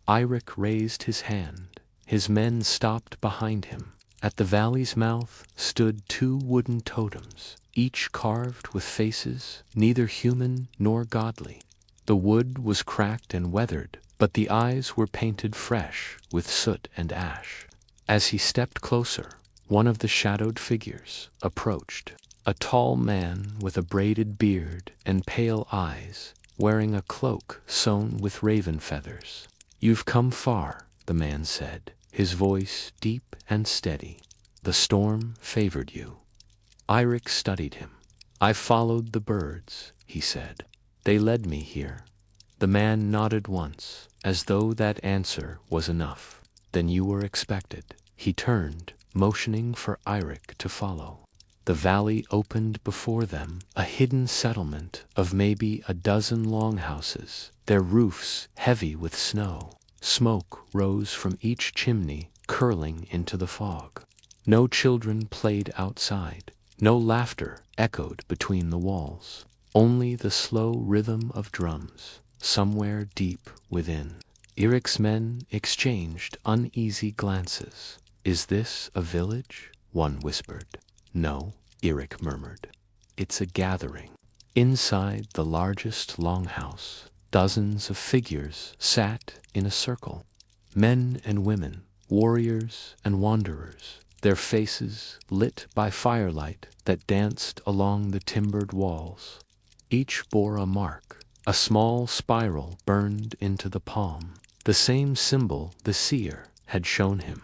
Eirik raised his hand. His men stopped behind him. At the valley's mouth stood two wooden totems, each carved with faces neither human nor godly. The wood was cracked and weathered, but the eyes were painted fresh with soot and ash. As he stepped closer, one of the shadowed figures approached. A tall man with a braided beard and pale eyes, wearing a cloak sewn with raven feathers. "You've come far," the man said, his voice deep and steady. "The storm favored you." Eirik studied him. "I followed the birds," he said. "They led me here." The man nodded once, as though that answer was enough. "Then you were expected." He turned, motioning for Eirik to follow. The valley opened before them, a hidden settlement of maybe a dozen longhouses, their roofs heavy with snow. Smoke rose from each chimney, curling into the fog. No children played outside. No laughter echoed between the walls. Only the slow rhythm of drums, somewhere deep within. Eirik's men exchanged uneasy glances. "Is this a village?" one whispered. "No," Eirik murmured. "It's a gathering." Inside the largest longhouse, dozens of figures sat in a circle. Men and women, warriors and wanderers, their faces lit by firelight that danced along the timbered walls. Each bore a mark, a small spiral burned into the palm, the same symbol the seer had shown him.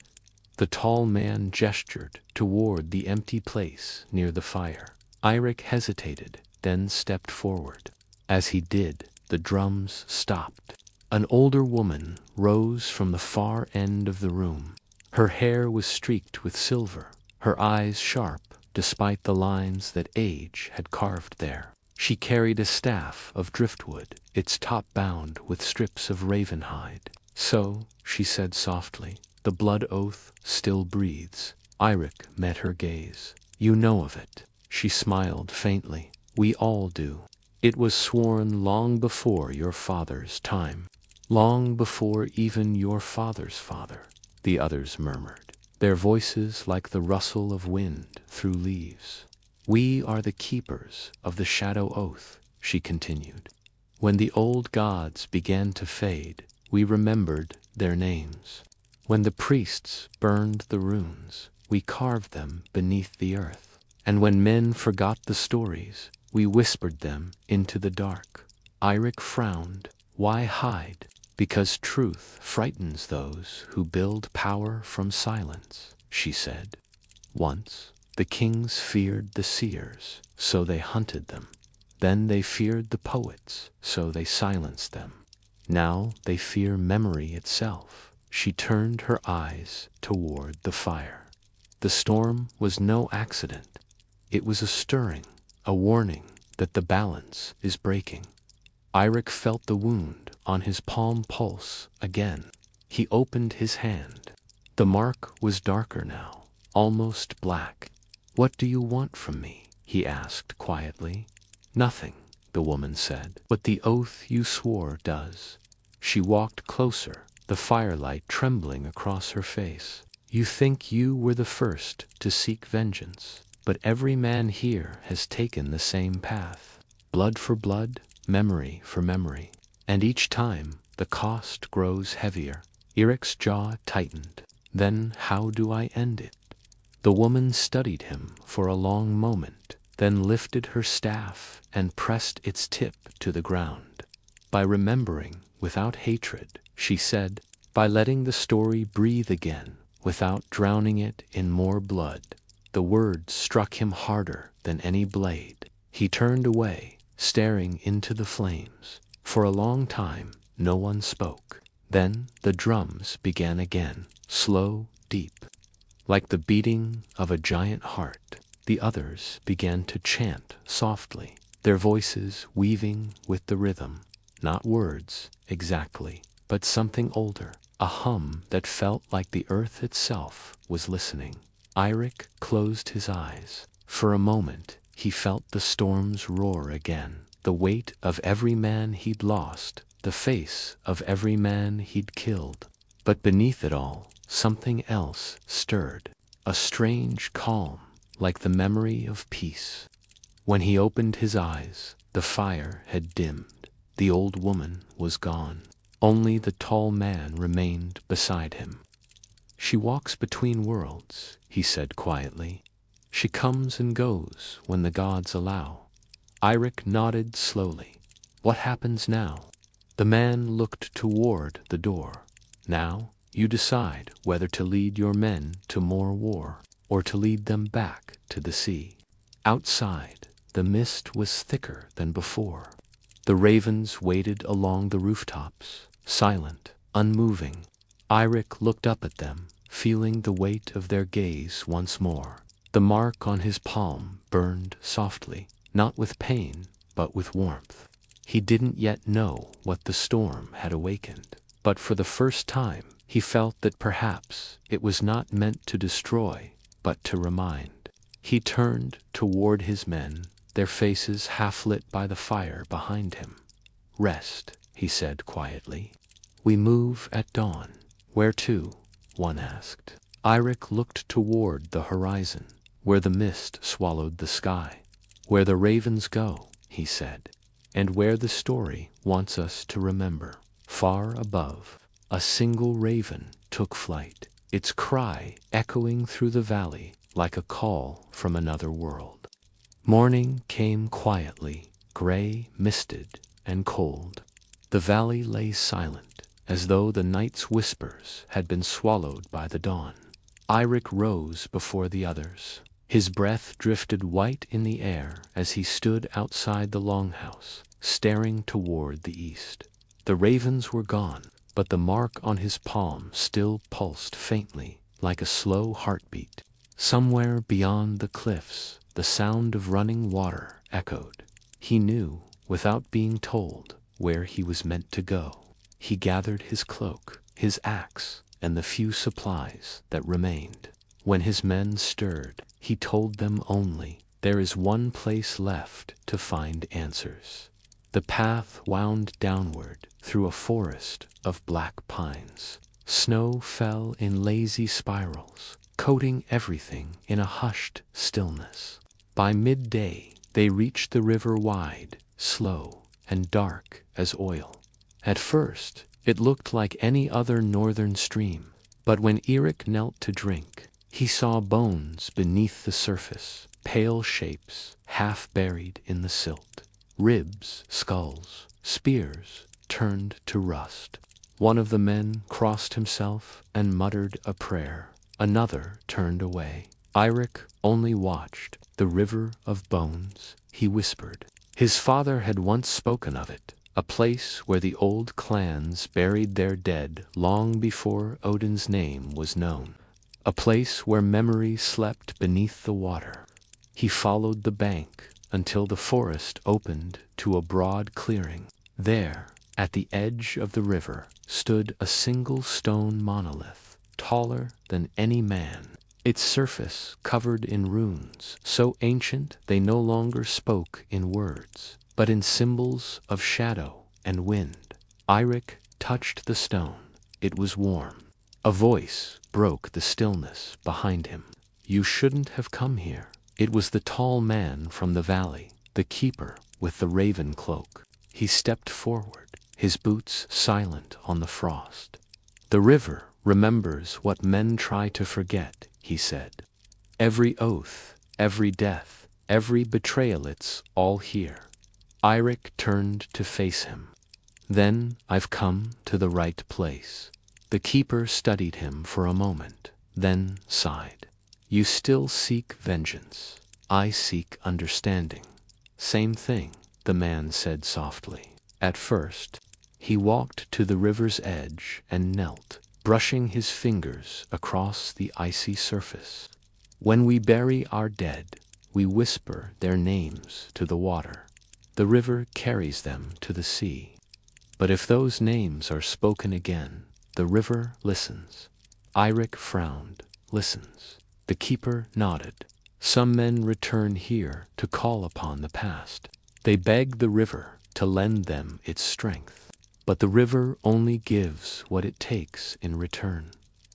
The tall man gestured toward the empty place near the fire. Eirik hesitated, then stepped forward. As he did, the drums stopped. An older woman rose from the far end of the room. Her hair was streaked with silver, her eyes sharp despite the lines that age had carved there. She carried a staff of driftwood, its top bound with strips of raven hide. "So," she said softly, "the blood oath still breathes." Eirik met her gaze. "You know of it." She smiled faintly. "We all do. It was sworn long before your father's time. Long before even your father's father," the others murmured, their voices like the rustle of wind through leaves. "We are the keepers of the shadow oath," she continued. "When the old gods began to fade, we remembered their names. When the priests burned the runes, we carved them beneath the earth. And when men forgot the stories, we whispered them into the dark." Eirik frowned. "Why hide?" "Because truth frightens those who build power from silence," she said. "Once, the kings feared the seers, so they hunted them. Then they feared the poets, so they silenced them. Now they fear memory itself." She turned her eyes toward the fire. The storm was no accident. It was a stirring, a warning that the balance is breaking. Eirik felt the wound on his palm pulse again. He opened his hand. The mark was darker now, almost black. "What do you want from me?" he asked quietly. "Nothing," the woman said. "But the oath you swore does." She walked closer, the firelight trembling across her face. "You think you were the first to seek vengeance, but every man here has taken the same path. Blood for blood, memory for memory. And each time, the cost grows heavier." Eirik's jaw tightened. "Then how do I end it?" The woman studied him for a long moment, then lifted her staff and pressed its tip to the ground. By remembering without hatred, she said, by letting the story breathe again, without drowning it in more blood. The words struck him harder than any blade. He turned away, staring into the flames. For a long time, no one spoke. Then the drums began again, slow, deep, like the beating of a giant heart. The others began to chant softly, their voices weaving with the rhythm. Not words, exactly, but something older, a hum that felt like the earth itself was listening. Eirik closed his eyes. For a moment, he felt the storm's roar again, the weight of every man he'd lost, the face of every man he'd killed. But beneath it all, something else stirred, a strange calm, like the memory of peace. When he opened his eyes, the fire had dimmed. The old woman was gone. Only the tall man remained beside him. She walks between worlds, he said quietly. She comes and goes when the gods allow. Eirik nodded slowly. What happens now? The man looked toward the door. Now, you decide whether to lead your men to more war, or to lead them back to the sea. Outside, the mist was thicker than before. The ravens waited along the rooftops, silent, unmoving. Eirik looked up at them, feeling the weight of their gaze once more. The mark on his palm burned softly, not with pain, but with warmth. He didn't yet know what the storm had awakened, but for the first time he felt that perhaps it was not meant to destroy, but to remind. He turned toward his men, their faces half lit by the fire behind him. Rest, he said quietly. We move at dawn. Where to? One asked. Eirik looked toward the horizon, where the mist swallowed the sky. Where the ravens go, he said, and where the story wants us to remember. Far above, a single raven took flight, its cry echoing through the valley like a call from another world. Morning came quietly, gray, misted, and cold. The valley lay silent, as though the night's whispers had been swallowed by the dawn. Eirik rose before the others. His breath drifted white in the air as he stood outside the longhouse, staring toward the east. The ravens were gone, but the mark on his palm still pulsed faintly, like a slow heartbeat. Somewhere beyond the cliffs, the sound of running water echoed. He knew, without being told, where he was meant to go. He gathered his cloak, his axe, and the few supplies that remained. When his men stirred, he told them only, there is one place left to find answers. The path wound downward through a forest of black pines. Snow fell in lazy spirals, coating everything in a hushed stillness. By midday, they reached the river wide, slow, and dark as oil. At first, it looked like any other northern stream, but when Eirik knelt to drink, he saw bones beneath the surface, pale shapes half buried in the silt. Ribs, skulls, spears turned to rust. One of the men crossed himself and muttered a prayer. Another turned away. Eirik only watched. The river of bones, he whispered. His father had once spoken of it, a place where the old clans buried their dead long before Odin's name was known. A place where memory slept beneath the water. He followed the bank until the forest opened to a broad clearing. There, at the edge of the river, stood a single stone monolith, taller than any man, its surface covered in runes, so ancient they no longer spoke in words, but in symbols of shadow and wind. Eirik touched the stone. It was warm. A voice broke the stillness behind him. You shouldn't have come here. It was the tall man from the valley, the keeper with the raven cloak. He stepped forward, his boots silent on the frost. The river remembers what men try to forget, he said. Every oath, every death, Every betrayal, it's all here. Eirik turned to face him. Then I've come to the right place. The keeper studied him for a moment, then sighed. You still seek vengeance. I seek understanding. Same thing, the man said softly. At first, he walked to the river's edge and knelt, brushing his fingers across the icy surface. When we bury our dead, we whisper their names to the water. The river carries them to the sea. But if those names are spoken again, the river listens. Eirik frowned. Listens. The keeper nodded. Some men return here to call upon the past. They beg the river to lend them its strength. But the river only gives what it takes in return.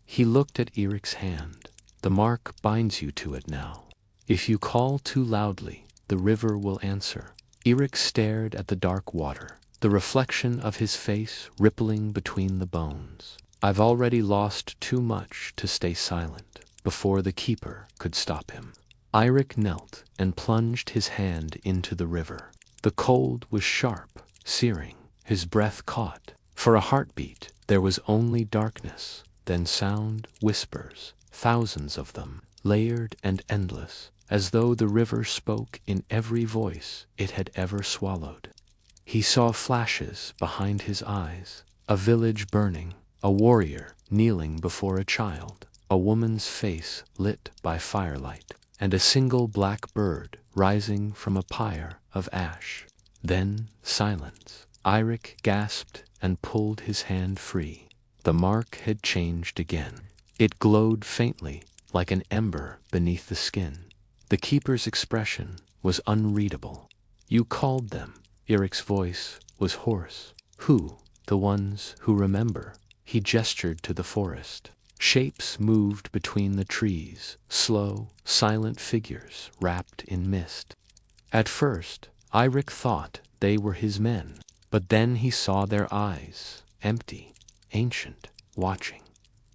He looked at Eirik's hand. The mark binds you to it now. If you call too loudly, the river will answer. Eirik stared at the dark water, the reflection of his face rippling between the bones. I've already lost too much to stay silent. Before the keeper could stop him, Eirik knelt and plunged his hand into the river. The cold was sharp, searing. His breath caught. For a heartbeat, there was only darkness, then sound, whispers, thousands of them, layered and endless, as though the river spoke in every voice it had ever swallowed. He saw flashes behind his eyes, a village burning, a warrior kneeling before a child, a woman's face lit by firelight, and a single black bird rising from a pyre of ash. Then silence. Eirik gasped and pulled his hand free. The mark had changed again. It glowed faintly, like an ember beneath the skin. The keeper's expression was unreadable. You called them. Eirik's voice was hoarse. Who? The ones who remember. He gestured to the forest. Shapes moved between the trees, slow, silent figures wrapped in mist. At first, Eirik thought they were his men. But then he saw their eyes, empty, ancient, watching.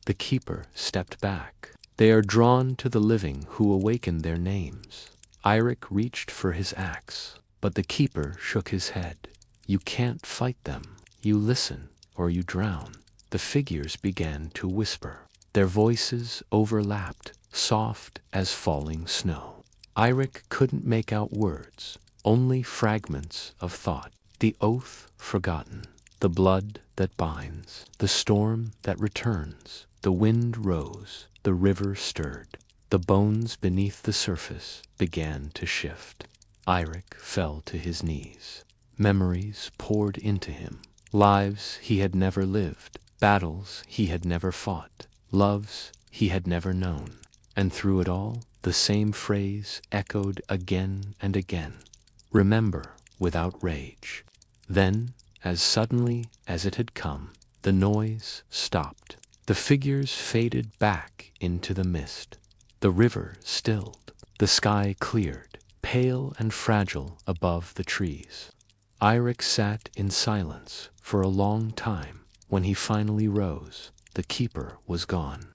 The keeper stepped back. They are drawn to the living who awaken their names. Eirik reached for his axe, but the keeper shook his head. You can't fight them. You listen, or you drown. The figures began to whisper. Their voices overlapped, soft as falling snow. Eirik couldn't make out words, only fragments of thought. The oath forgotten, the blood that binds, the storm that returns. The wind rose, the river stirred. The bones beneath the surface began to shift. Eirik fell to his knees. Memories poured into him. Lives he had never lived, battles he had never fought, loves he had never known. And through it all, the same phrase echoed again and again. Remember without rage. Then, as suddenly as it had come, the noise stopped. The figures faded back into the mist. The river stilled. The sky cleared, pale and fragile above the trees. Eirik sat in silence for a long time. When he finally rose, the keeper was gone.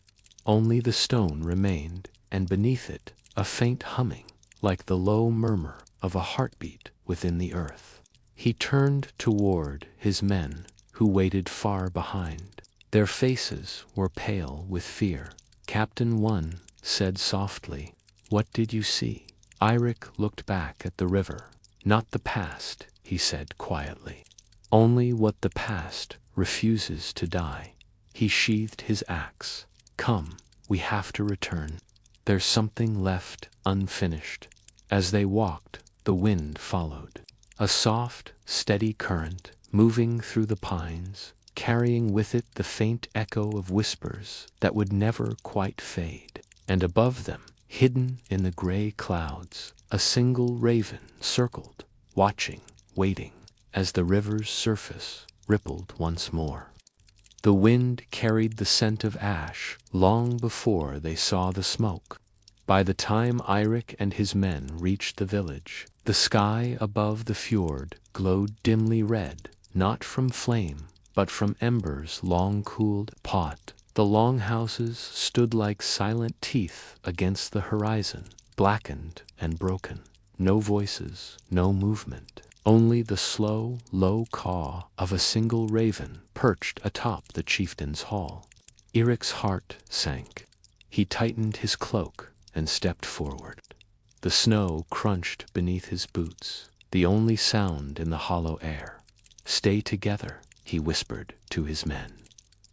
Only the stone remained, and beneath it, a faint humming, like the low murmur of a heartbeat within the earth. He turned toward his men, who waited far behind. Their faces were pale with fear. Captain One said softly, "What did you see?" Eirik looked back at the river. "Not the past," he said quietly. "Only what the past refuses to die." He sheathed his axe. "Come, we have to return. There's something left unfinished." As they walked, the wind followed. A soft, steady current, moving through the pines, carrying with it the faint echo of whispers that would never quite fade. And above them, hidden in the gray clouds, a single raven circled, watching, waiting, as the river's surface rippled once more. The wind carried the scent of ash long before they saw the smoke. By the time Eirik and his men reached the village, the sky above the fjord glowed dimly red, not from flame, but from embers long cooled pot. The longhouses stood like silent teeth against the horizon, blackened and broken. No voices, no movement. Only the slow, low caw of a single raven perched atop the chieftain's hall. Eric's heart sank. He tightened his cloak and stepped forward. The snow crunched beneath his boots, the only sound in the hollow air. "Stay together," he whispered to his men.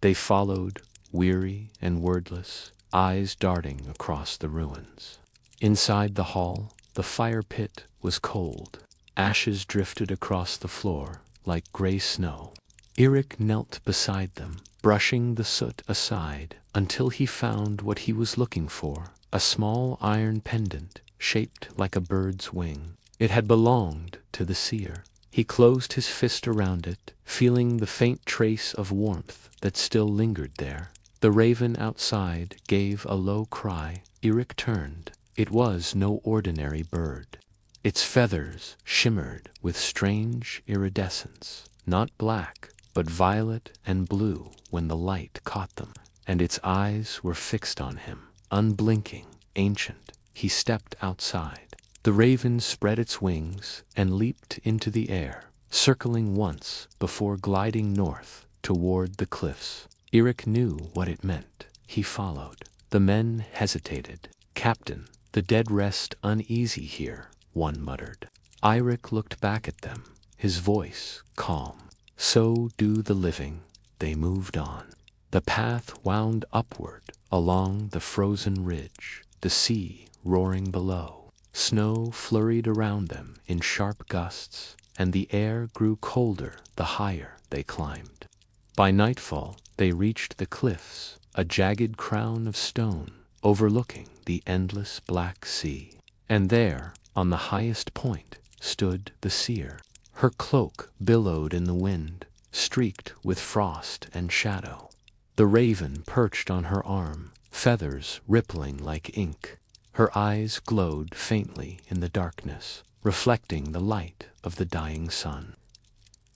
They followed, weary and wordless, eyes darting across the ruins. Inside the hall, the fire pit was cold. Ashes drifted across the floor like gray snow. Eric knelt beside them, brushing the soot aside until he found what he was looking for, a small iron pendant shaped like a bird's wing. It had belonged to the seer. He closed his fist around it, feeling the faint trace of warmth that still lingered there. The raven outside gave a low cry. Eric turned. It was no ordinary bird. Its feathers shimmered with strange iridescence, not black, but violet and blue when the light caught them, and its eyes were fixed on him, unblinking, ancient. He stepped outside. The raven spread its wings and leaped into the air, circling once before gliding north toward the cliffs. Eric knew what it meant. He followed. The men hesitated. "Captain, the dead rest uneasy here," one muttered. Eric looked back at them, his voice calm. "So do the living." They moved on. The path wound upward along the frozen ridge, the sea roaring below. Snow flurried around them in sharp gusts, and the air grew colder the higher they climbed. By nightfall, they reached the cliffs, a jagged crown of stone overlooking the endless black sea. And there, on the highest point, stood the seer. Her cloak billowed in the wind, streaked with frost and shadow. The raven perched on her arm, feathers rippling like ink. Her eyes glowed faintly in the darkness, reflecting the light of the dying sun.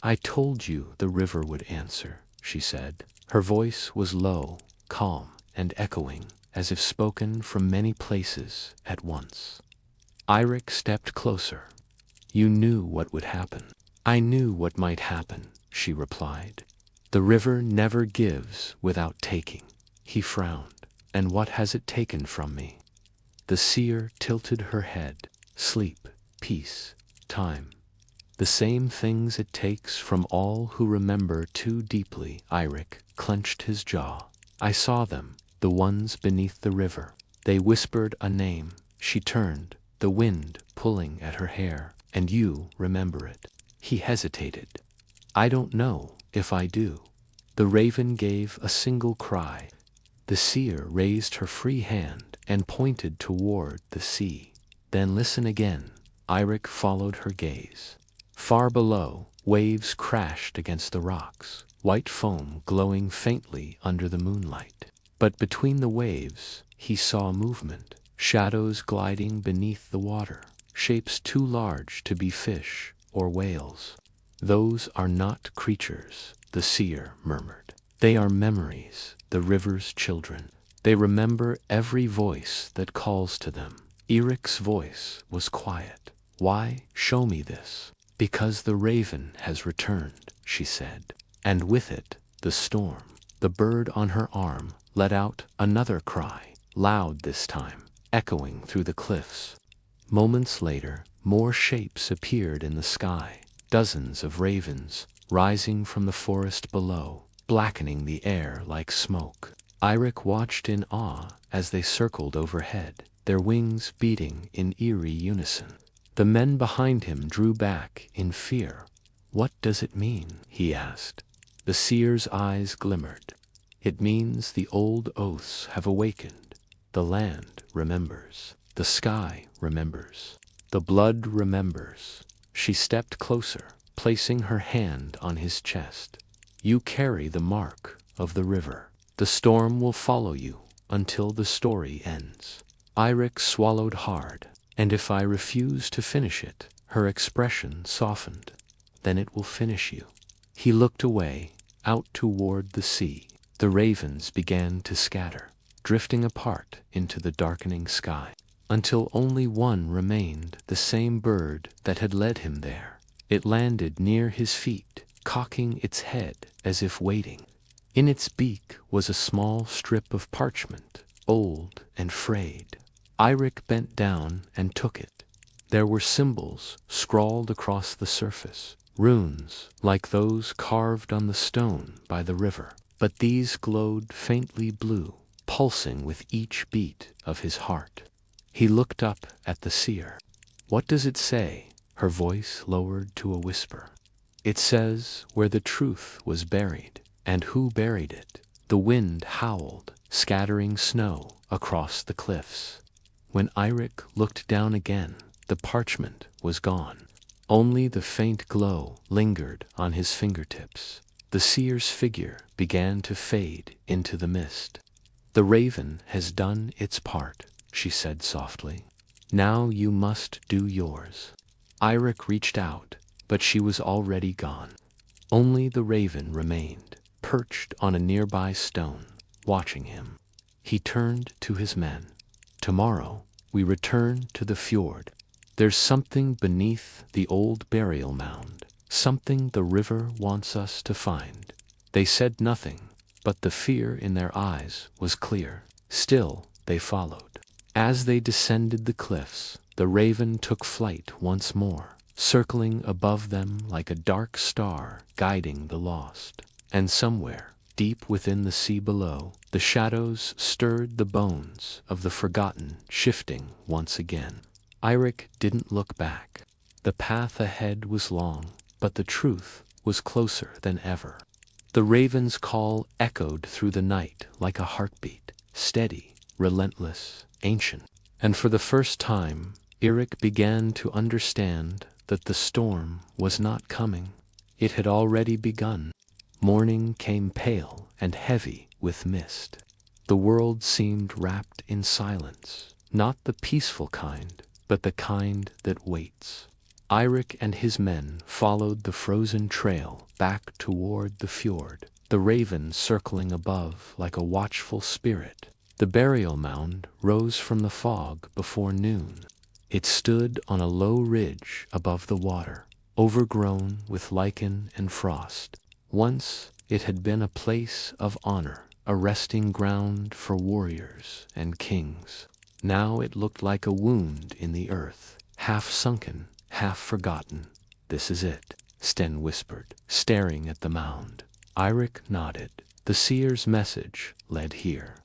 "I told you the river would answer," she said. Her voice was low, calm, and echoing, as if spoken from many places at once. Eric stepped closer. "You knew what would happen." "I knew what might happen," she replied. "The river never gives without taking." He frowned. "And what has it taken from me?" The seer tilted her head. "Sleep, peace, time. The same things it takes from all who remember too deeply." Eric clenched his jaw. "I saw them, the ones beneath the river. They whispered a name." She turned, the wind pulling at her hair. "And you remember it." He hesitated. "I don't know if I do." The raven gave a single cry. The seer raised her free hand and pointed toward the sea. "Then listen again." Eric followed her gaze. Far below, waves crashed against the rocks, white foam glowing faintly under the moonlight. But between the waves, he saw movement, shadows gliding beneath the water, shapes too large to be fish or whales. "Those are not creatures," the seer murmured. "They are memories, the river's children. They remember every voice that calls to them." Eric's voice was quiet. "Why show me this?" "Because the raven has returned," she said. And with it, the storm. The bird on her arm let out another cry, loud this time, echoing through the cliffs. Moments later, more shapes appeared in the sky, dozens of ravens rising from the forest below, blackening the air like smoke. Eric watched in awe as they circled overhead, their wings beating in eerie unison. The men behind him drew back in fear. "What does it mean?" he asked. The seer's eyes glimmered. "It means the old oaths have awakened. The land remembers. The sky remembers. The blood remembers." She stepped closer, placing her hand on his chest. "You carry the mark of the river. The storm will follow you until the story ends." Eric swallowed hard. "And if I refuse to finish it," her expression softened, "then it will finish you." He looked away, out toward the sea. The ravens began to scatter, drifting apart into the darkening sky. until only one remained, the same bird that had led him there. It landed near his feet, cocking its head as if waiting. In its beak was a small strip of parchment, old and frayed. Eirik bent down and took it. There were symbols scrawled across the surface, runes like those carved on the stone by the river, but these glowed faintly blue, pulsing with each beat of his heart. He looked up at the seer. "What does it say?" Her voice lowered to a whisper. "It says where the truth was buried, and who buried it." The wind howled, scattering snow across the cliffs. When Eirik looked down again, the parchment was gone. Only the faint glow lingered on his fingertips. The seer's figure began to fade into the mist. "The raven has done its part," she said softly. "Now you must do yours." Eirik reached out, but she was already gone. Only the raven remained, perched on a nearby stone, watching him. He turned to his men. "Tomorrow, we return to the fjord. There's something beneath the old burial mound, something the river wants us to find." They said nothing, but the fear in their eyes was clear. Still, they followed. As they descended the cliffs, the raven took flight once more, circling above them like a dark star guiding the lost. And somewhere, deep within the sea below, the shadows stirred the bones of the forgotten, shifting once again. Eirik didn't look back. The path ahead was long, but the truth was closer than ever. The raven's call echoed through the night like a heartbeat, steady, relentless, ancient. And for the first time, Eirik began to understand that the storm was not coming. It had already begun. Morning came pale and heavy with mist. The world seemed wrapped in silence, not the peaceful kind, but the kind that waits. Eirik and his men followed the frozen trail back toward the fjord, the raven circling above like a watchful spirit. The burial mound rose from the fog before noon. It stood on a low ridge above the water, overgrown with lichen and frost. Once it had been a place of honor, a resting ground for warriors and kings. Now it looked like a wound in the earth, half sunken, half forgotten. "This is it," Sten whispered, staring at the mound. Eirik nodded. The seer's message led here.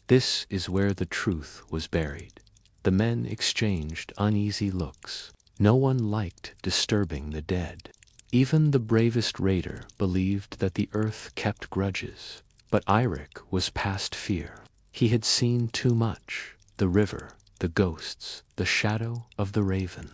This is where the truth was buried. The men exchanged uneasy looks. No one liked disturbing the dead. Even the bravest raider believed that the earth kept grudges. But Eirik was past fear. He had seen too much: the river, the ghosts, the shadow of the raven.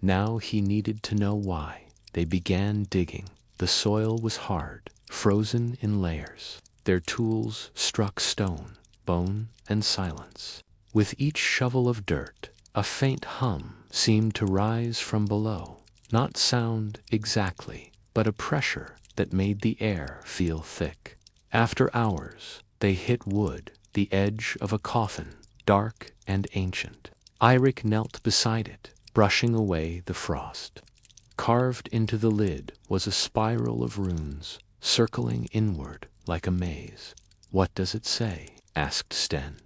Now he needed to know why. They began digging. The soil was hard, frozen in layers. Their tools struck stone, bone, and silence. With each shovel of dirt, a faint hum seemed to rise from below. Not sound exactly, but a pressure that made the air feel thick. After hours, they hit wood, the edge of a coffin, dark and ancient. Eirik knelt beside it, brushing away the frost. Carved into the lid was a spiral of runes, circling inward like a maze. "What does it say?" asked Sten.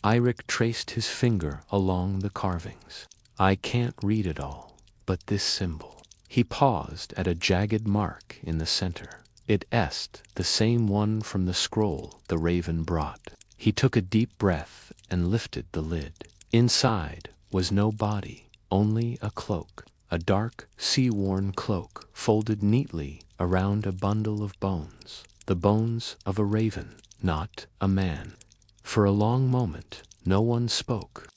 Eirik traced his finger along the carvings. "I can't read it all, but this symbol." He paused at a jagged mark in the center. It est the same one from the scroll the raven brought. He took a deep breath and lifted the lid. Inside was no body, only a cloak, a dark, sea-worn cloak folded neatly around a bundle of bones. The bones of a raven, not a man. For a long moment, no one spoke.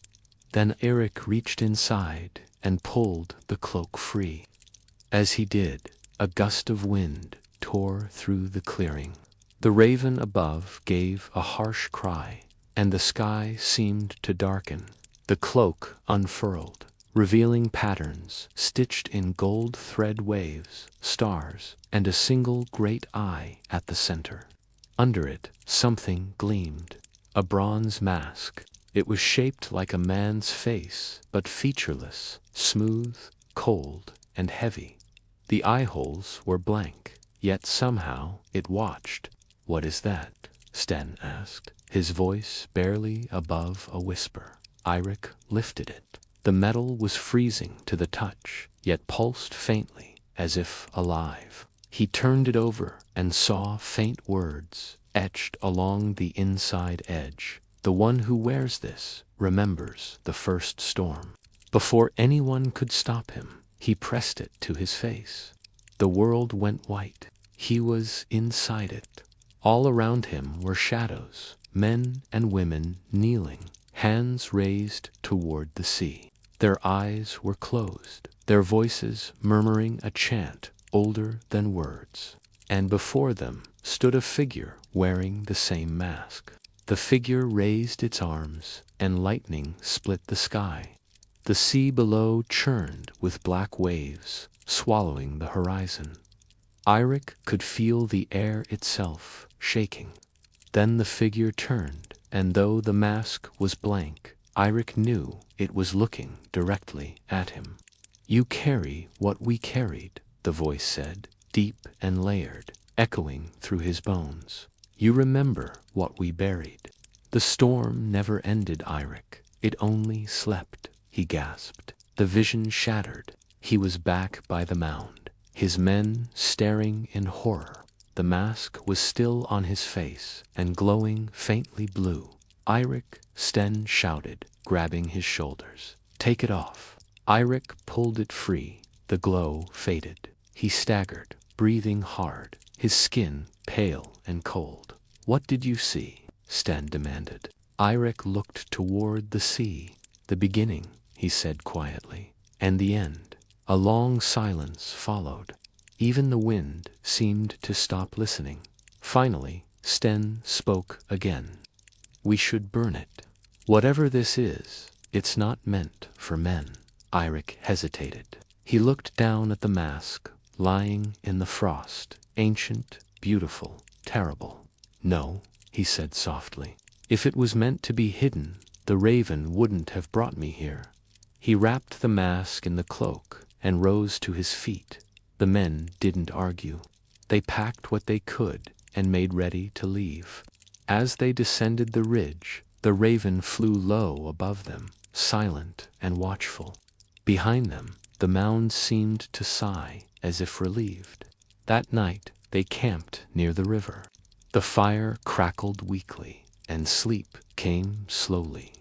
Then Eirik reached inside and pulled the cloak free. As he did, a gust of wind tore through the clearing. The raven above gave a harsh cry, and the sky seemed to darken. The cloak unfurled, revealing patterns stitched in gold thread waves, stars, and a single great eye at the center. Under it, something gleamed. A bronze mask, It was shaped like a man's face, but featureless, smooth, cold, and heavy. The eye holes were blank, yet somehow it watched. "What is that?" Sten asked, his voice barely above a whisper. Eirik lifted it. The metal was freezing to the touch, yet pulsed faintly, as if alive. He turned it over and saw faint words etched along the inside edge. "The one who wears this remembers the first storm." Before anyone could stop him, he pressed it to his face. The world went white. He was inside it. All around him were shadows, men and women kneeling, hands raised toward the sea. Their eyes were closed, their voices murmuring a chant older than words. And before them stood a figure wearing the same mask. The figure raised its arms, and lightning split the sky. The sea below churned with black waves, swallowing the horizon. Eirik could feel the air itself shaking. Then the figure turned, and though the mask was blank, Eirik knew it was looking directly at him. "You carry what we carried," the voice said, deep and layered, echoing through his bones. "You remember what we buried." The storm never ended, Eirik. It only slept, he gasped. The vision shattered. He was back by the mound, his men staring in horror. The mask was still on his face and glowing faintly blue. "Eirik," Sten shouted, grabbing his shoulders. "Take it off." Eirik pulled it free. The glow faded. He staggered, breathing hard, his skin pale and cold. "What did you see?" Sten demanded. Eirik looked toward the sea. "The beginning," he said quietly, "and the end." A long silence followed. Even the wind seemed to stop listening. Finally, Sten spoke again. "We should burn it. Whatever this is, it's not meant for men." Eirik hesitated. He looked down at the mask, lying in the frost, ancient, beautiful, terrible. "No," he said softly. "If it was meant to be hidden, the raven wouldn't have brought me here." He wrapped the mask in the cloak and rose to his feet. The men didn't argue. They packed what they could and made ready to leave. As they descended the ridge, the raven flew low above them, silent and watchful. Behind them, the mound seemed to sigh as if relieved. That night, they camped near the river. The fire crackled weakly, and sleep came slowly.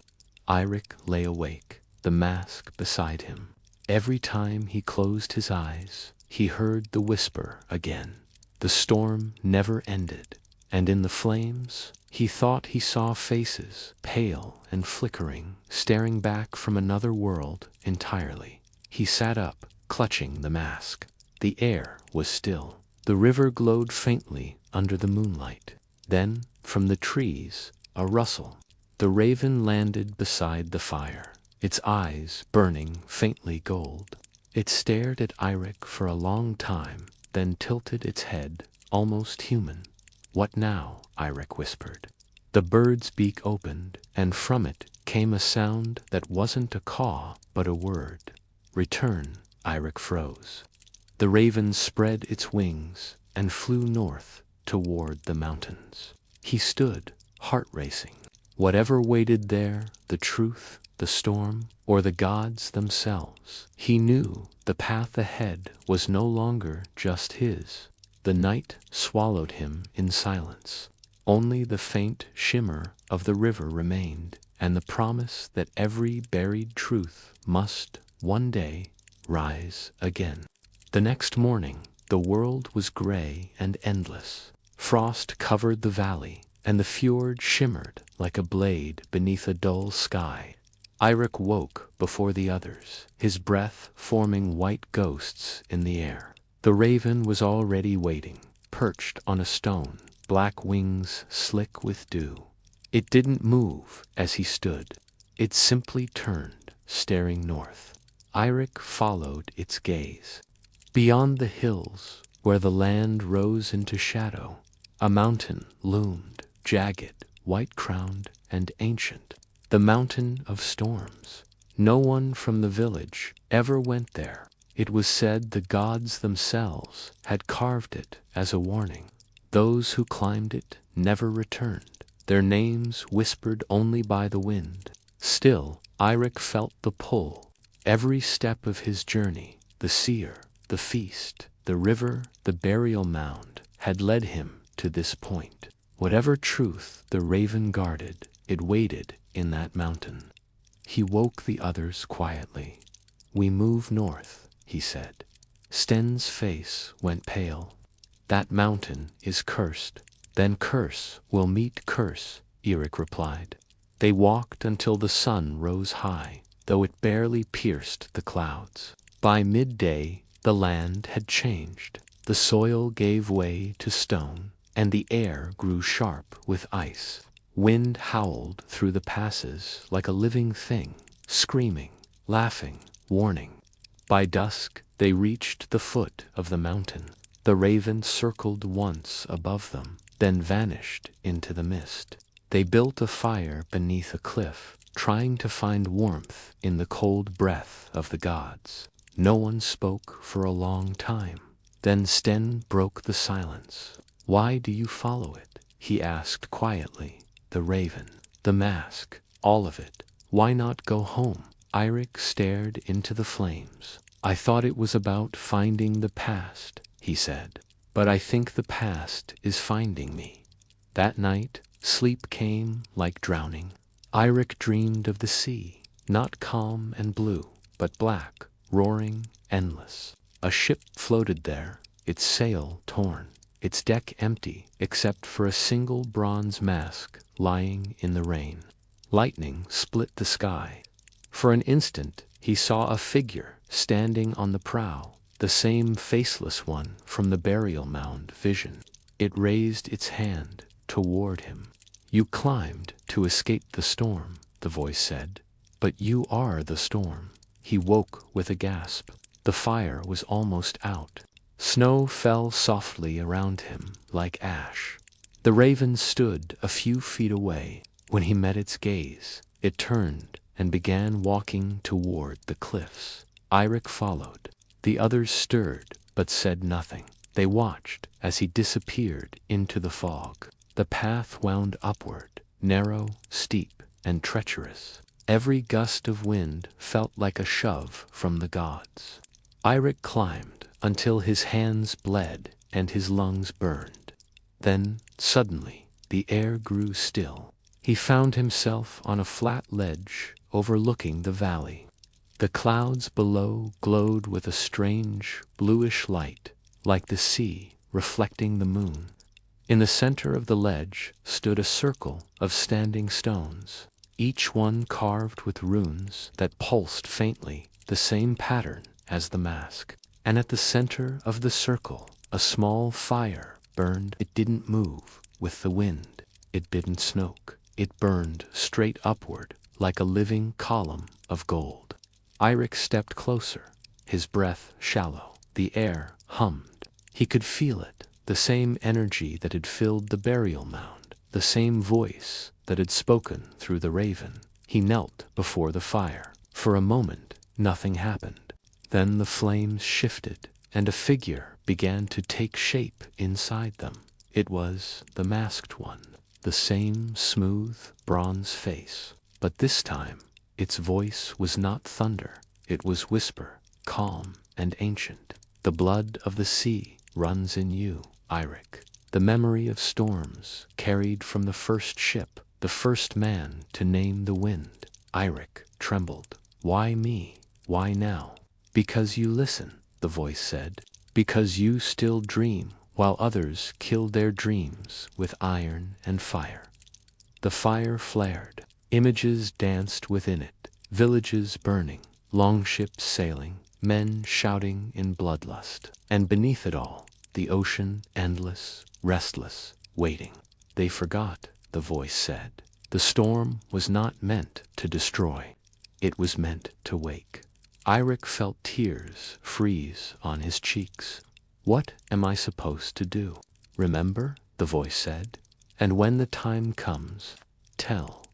Eirik lay awake, the mask beside him. Every time he closed his eyes, he heard the whisper again. The storm never ended, and in the flames, he thought he saw faces, pale and flickering, staring back from another world entirely. He sat up, clutching the mask. The air was still. The river glowed faintly under the moonlight. Then, from the trees, a rustle. The raven landed beside the fire, its eyes burning faintly gold. It stared at Eirik for a long time, then tilted its head, almost human. "What now?" Eirik whispered. The bird's beak opened, and from it came a sound that wasn't a caw, but a word. "Return." Eirik froze. The raven spread its wings and flew north toward the mountains. He stood, heart racing. Whatever waited there, the truth, the storm, or the gods themselves, he knew the path ahead was no longer just his. The night swallowed him in silence. Only the faint shimmer of the river remained, and the promise that every buried truth must, one day, rise again. The next morning, the world was gray and endless. Frost covered the valley, and the fjord shimmered like a blade beneath a dull sky. Eirik woke before the others, his breath forming white ghosts in the air. The raven was already waiting, perched on a stone, black wings slick with dew. It didn't move as he stood. It simply turned, staring north. Eirik followed its gaze. Beyond the hills, where the land rose into shadow, a mountain loomed, jagged, white-crowned, and ancient. The mountain of storms. No one from the village ever went there. It was said the gods themselves had carved it as a warning. Those who climbed it never returned, their names whispered only by the wind. Still, Eirik felt the pull. Every step of his journey, the seer, the feast, the river, the burial mound, had led him to this point. Whatever truth the raven guarded, it waited in that mountain. He woke the others quietly. "We move north," he said. Sten's face went pale. "That mountain is cursed." "Then curse will meet curse," Eirik replied. They walked until the sun rose high, though it barely pierced the clouds. By midday, the land had changed. The soil gave way to stone, and the air grew sharp with ice. Wind howled through the passes like a living thing, screaming, laughing, warning. By dusk, they reached the foot of the mountain. The raven circled once above them, then vanished into the mist. They built a fire beneath a cliff, trying to find warmth in the cold breath of the gods. No one spoke for a long time. Then Sten broke the silence. "Why do you follow it?" he asked quietly. "The raven, the mask, all of it. Why not go home?" Eirik stared into the flames. "I thought it was about finding the past," he said. "But I think the past is finding me." That night, sleep came like drowning. Eirik dreamed of the sea, not calm and blue, but black, roaring, endless. A ship floated there, its sail torn, its deck empty except for a single bronze mask lying in the rain. Lightning split the sky. For an instant, he saw a figure standing on the prow, the same faceless one from the burial mound vision. It raised its hand toward him. "You climbed to escape the storm," the voice said. "But you are the storm." He woke with a gasp. The fire was almost out. Snow fell softly around him like ash. The raven stood a few feet away. When he met its gaze, it turned and began walking toward the cliffs. Eirik followed. The others stirred but said nothing. They watched as he disappeared into the fog. The path wound upward, narrow, steep, and treacherous. Every gust of wind felt like a shove from the gods. Eirik climbed until his hands bled and his lungs burned. Then, suddenly, the air grew still. He found himself on a flat ledge overlooking the valley. The clouds below glowed with a strange, bluish light, like the sea reflecting the moon. In the center of the ledge stood a circle of standing stones, each one carved with runes that pulsed faintly, the same pattern as the mask. And at the center of the circle, a small fire burned. It didn't move with the wind. It didn't smoke. It burned straight upward like a living column of gold. Eirik stepped closer, his breath shallow. The air hummed. He could feel it, the same energy that had filled the burial mound, the same voice that had spoken through the raven. He knelt before the fire. For a moment, nothing happened. Then the flames shifted, and a figure began to take shape inside them. It was the masked one, the same smooth, bronze face. But this time, its voice was not thunder. It was whisper, calm and ancient. "The blood of the sea runs in you, Eirik. The memory of storms carried from the first ship, the first man to name the wind." Eirik trembled. "Why me? Why now?" "Because you listen," the voice said. "Because you still dream while others killed their dreams with iron and fire." The fire flared. Images danced within it. Villages burning, longships sailing, men shouting in bloodlust. And beneath it all, the ocean endless, restless, waiting. "They forgot," the voice said. "The storm was not meant to destroy. It was meant to wake." Eirik felt tears freeze on his cheeks. "What am I supposed to do?" "Remember," the voice said. "And when the time comes, tell."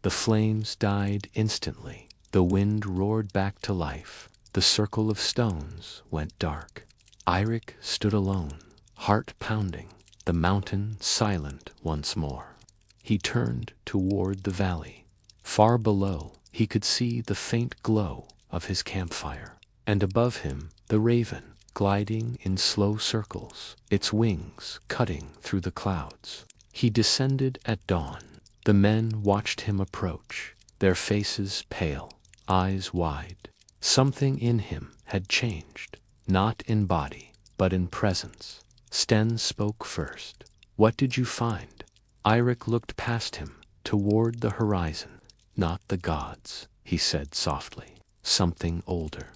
The flames died instantly. The wind roared back to life. The circle of stones went dark. Eirik stood alone, heart pounding, the mountain silent once more. He turned toward the valley. Far below, he could see the faint glow of his campfire, and above him the raven, gliding in slow circles, its wings cutting through the clouds. He descended at dawn. The men watched him approach, their faces pale, eyes wide. Something in him had changed, not in body, but in presence. Sten spoke first. "What did you find?" Eirik looked past him, toward the horizon. "Not the gods," he said softly. "Something older."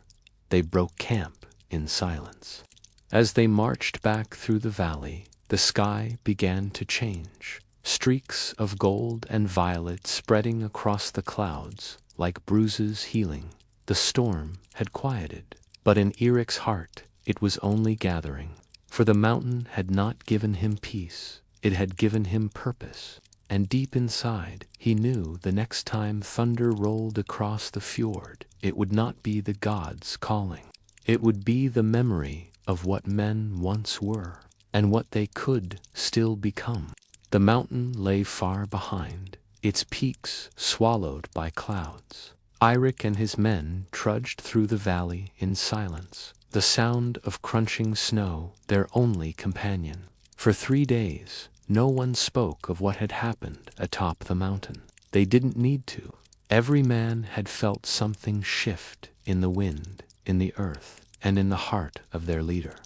They broke camp in silence. As they marched back through the valley, the sky began to change. Streaks of gold and violet spreading across the clouds, like bruises healing. The storm had quieted, but in Eirik's heart it was only gathering. For the mountain had not given him peace, it had given him purpose. And deep inside, he knew the next time thunder rolled across the fjord, it would not be the gods calling. It would be the memory of what men once were, and what they could still become. The mountain lay far behind, its peaks swallowed by clouds. Eirik and his men trudged through the valley in silence, the sound of crunching snow their only companion. For 3 days, no one spoke of what had happened atop the mountain. They didn't need to. Every man had felt something shift in the wind, in the earth, and in the heart of their leader.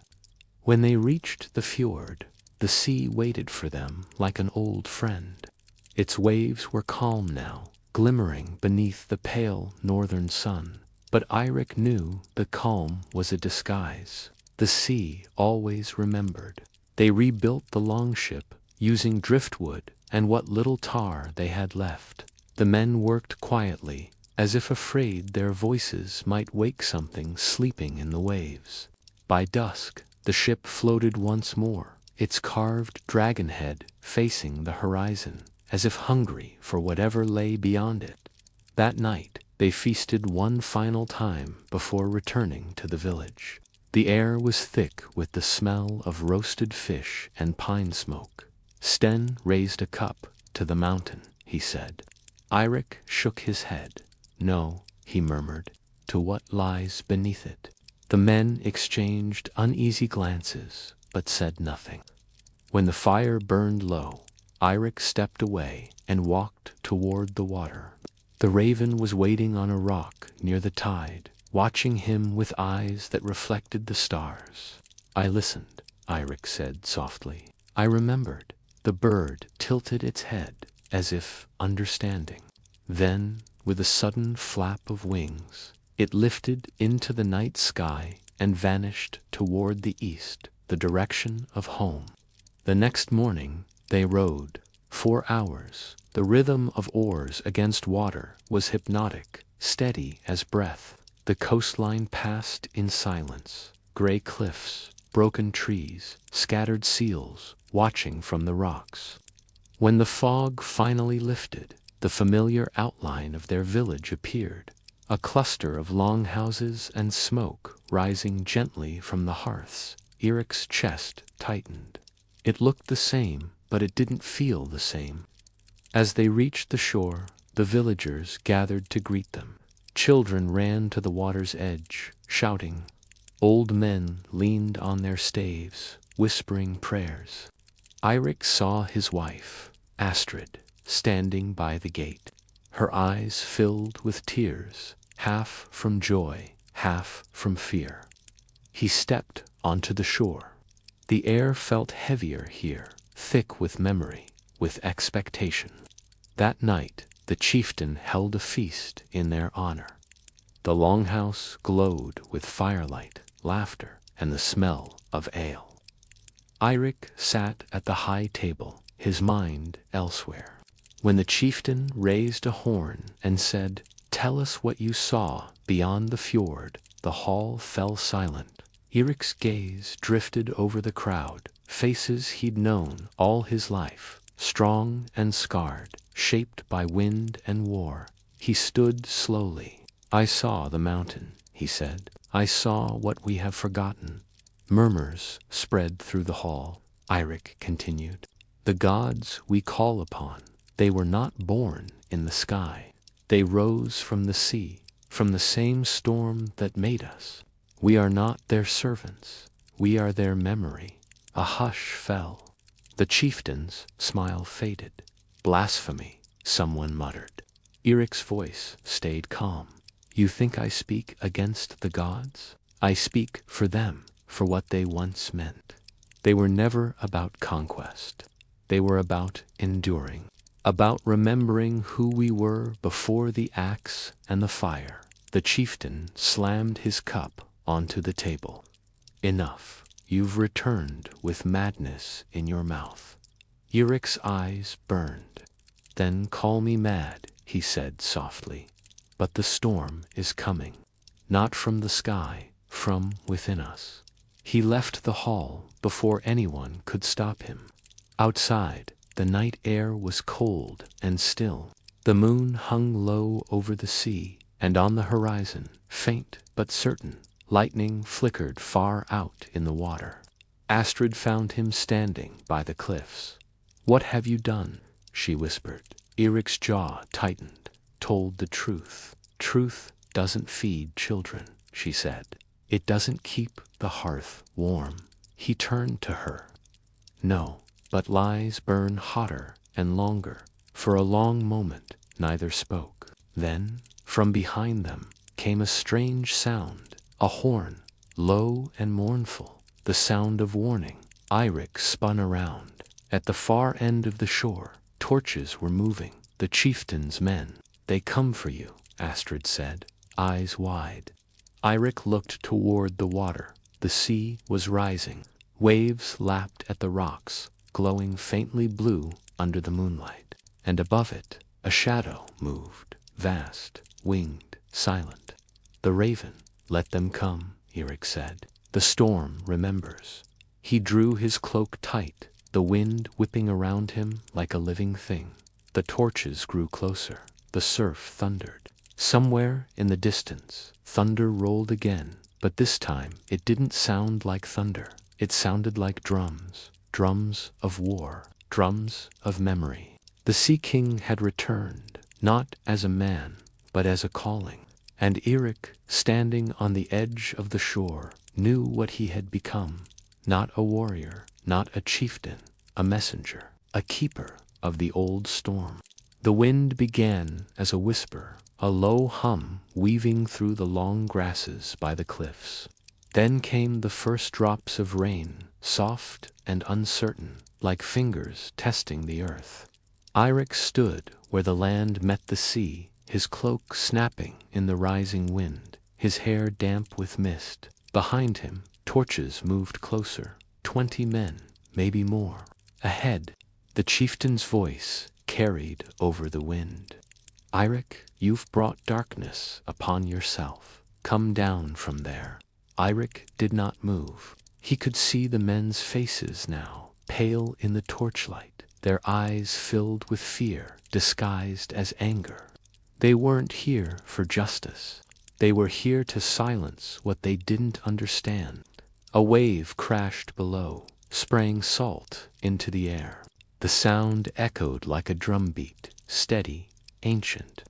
When they reached the fjord, the sea waited for them like an old friend. Its waves were calm now, glimmering beneath the pale northern sun. But Eirik knew the calm was a disguise. The sea always remembered. They rebuilt the longship, using driftwood and what little tar they had left. The men worked quietly, as if afraid their voices might wake something sleeping in the waves. By dusk, the ship floated once more, its carved dragon head facing the horizon, as if hungry for whatever lay beyond it. That night, they feasted one final time before returning to the village. The air was thick with the smell of roasted fish and pine smoke. Sten raised a cup to the mountain, he said. Eirik shook his head. "No," he murmured, "to what lies beneath it." The men exchanged uneasy glances, but said nothing. When the fire burned low, Eirik stepped away and walked toward the water. The raven was waiting on a rock near the tide, watching him with eyes that reflected the stars. "I listened," Eirik said softly. "I remembered." The bird tilted its head, as if understanding. Then, with a sudden flap of wings, it lifted into the night sky and vanished toward the east, the direction of home. The next morning, they rowed. 4 hours. The rhythm of oars against water was hypnotic, steady as breath. The coastline passed in silence. Gray cliffs, broken trees, scattered seals, watching from the rocks. When the fog finally lifted, the familiar outline of their village appeared. A cluster of longhouses and smoke rising gently from the hearths. Eirik's chest tightened. It looked the same, but it didn't feel the same. As they reached the shore, the villagers gathered to greet them. Children ran to the water's edge, shouting. Old men leaned on their staves, whispering prayers. Eirik saw his wife, Astrid, standing by the gate. Her eyes filled with tears, half from joy, half from fear. He stepped onto the shore. The air felt heavier here, thick with memory, with expectation. That night, the chieftain held a feast in their honor. The longhouse glowed with firelight, laughter, and the smell of ale. Eirik sat at the high table, his mind elsewhere. When the chieftain raised a horn and said, "Tell us what you saw beyond the fjord," the hall fell silent. Eirik's gaze drifted over the crowd, faces he'd known all his life, strong and scarred, shaped by wind and war. He stood slowly. I saw the mountain, he said. I saw what we have forgotten. Murmurs spread through the hall. Eirik continued. The gods we call upon, they were not born in the sky. They rose from the sea, from the same storm that made us. We are not their servants. We are their memory. A hush fell. The chieftain's smile faded. Blasphemy, someone muttered. Eric's voice stayed calm. You think I speak against the gods? I speak for them, for what they once meant. They were never about conquest. They were about enduring, about remembering who we were before the axe and the fire. The chieftain slammed his cup onto the table. Enough. You've returned with madness in your mouth. Eric's eyes burned. Then call me mad, he said softly. But the storm is coming. Not from the sky, from within us. He left the hall before anyone could stop him. Outside, the night air was cold and still. The moon hung low over the sea, and on the horizon, faint but certain, lightning flickered far out in the water. Astrid found him standing by the cliffs. What have you done? She whispered. Eric's jaw tightened. Told the truth. Truth doesn't feed children, she said. It doesn't keep the hearth warm. He turned to her. No, but lies burn hotter and longer. For a long moment, neither spoke. Then, from behind them, came a strange sound, a horn, low and mournful, the sound of warning. Eirik spun around. At the far end of the shore, torches were moving. The chieftain's men. They come for you, Astrid said, eyes wide. Eirik looked toward the water. The sea was rising. Waves lapped at the rocks, glowing faintly blue under the moonlight. And above it, a shadow moved, vast, winged, silent. The raven. Let them come, Eirik said. The storm remembers. He drew his cloak tight, the wind whipping around him like a living thing. The torches grew closer. The surf thundered. Somewhere in the distance, thunder rolled again, but this time it didn't sound like thunder. It sounded like drums, drums of war, drums of memory. The Sea King had returned, not as a man, but as a calling. And Eirik, standing on the edge of the shore, knew what he had become. Not a warrior, not a chieftain, a messenger, a keeper of the old storm. The wind began as a whisper, a low hum weaving through the long grasses by the cliffs. Then came the first drops of rain, soft and uncertain, like fingers testing the earth. Eirik stood where the land met the sea, his cloak snapping in the rising wind, his hair damp with mist. Behind him, torches moved closer. 20 men, maybe more. Ahead, the chieftain's voice carried over the wind. Eirik, you've brought darkness upon yourself. Come down from there. Eirik did not move. He could see the men's faces now, pale in the torchlight, their eyes filled with fear, disguised as anger. They weren't here for justice. They were here to silence what they didn't understand. A wave crashed below, spraying salt into the air. The sound echoed like a drumbeat, steady, ancient.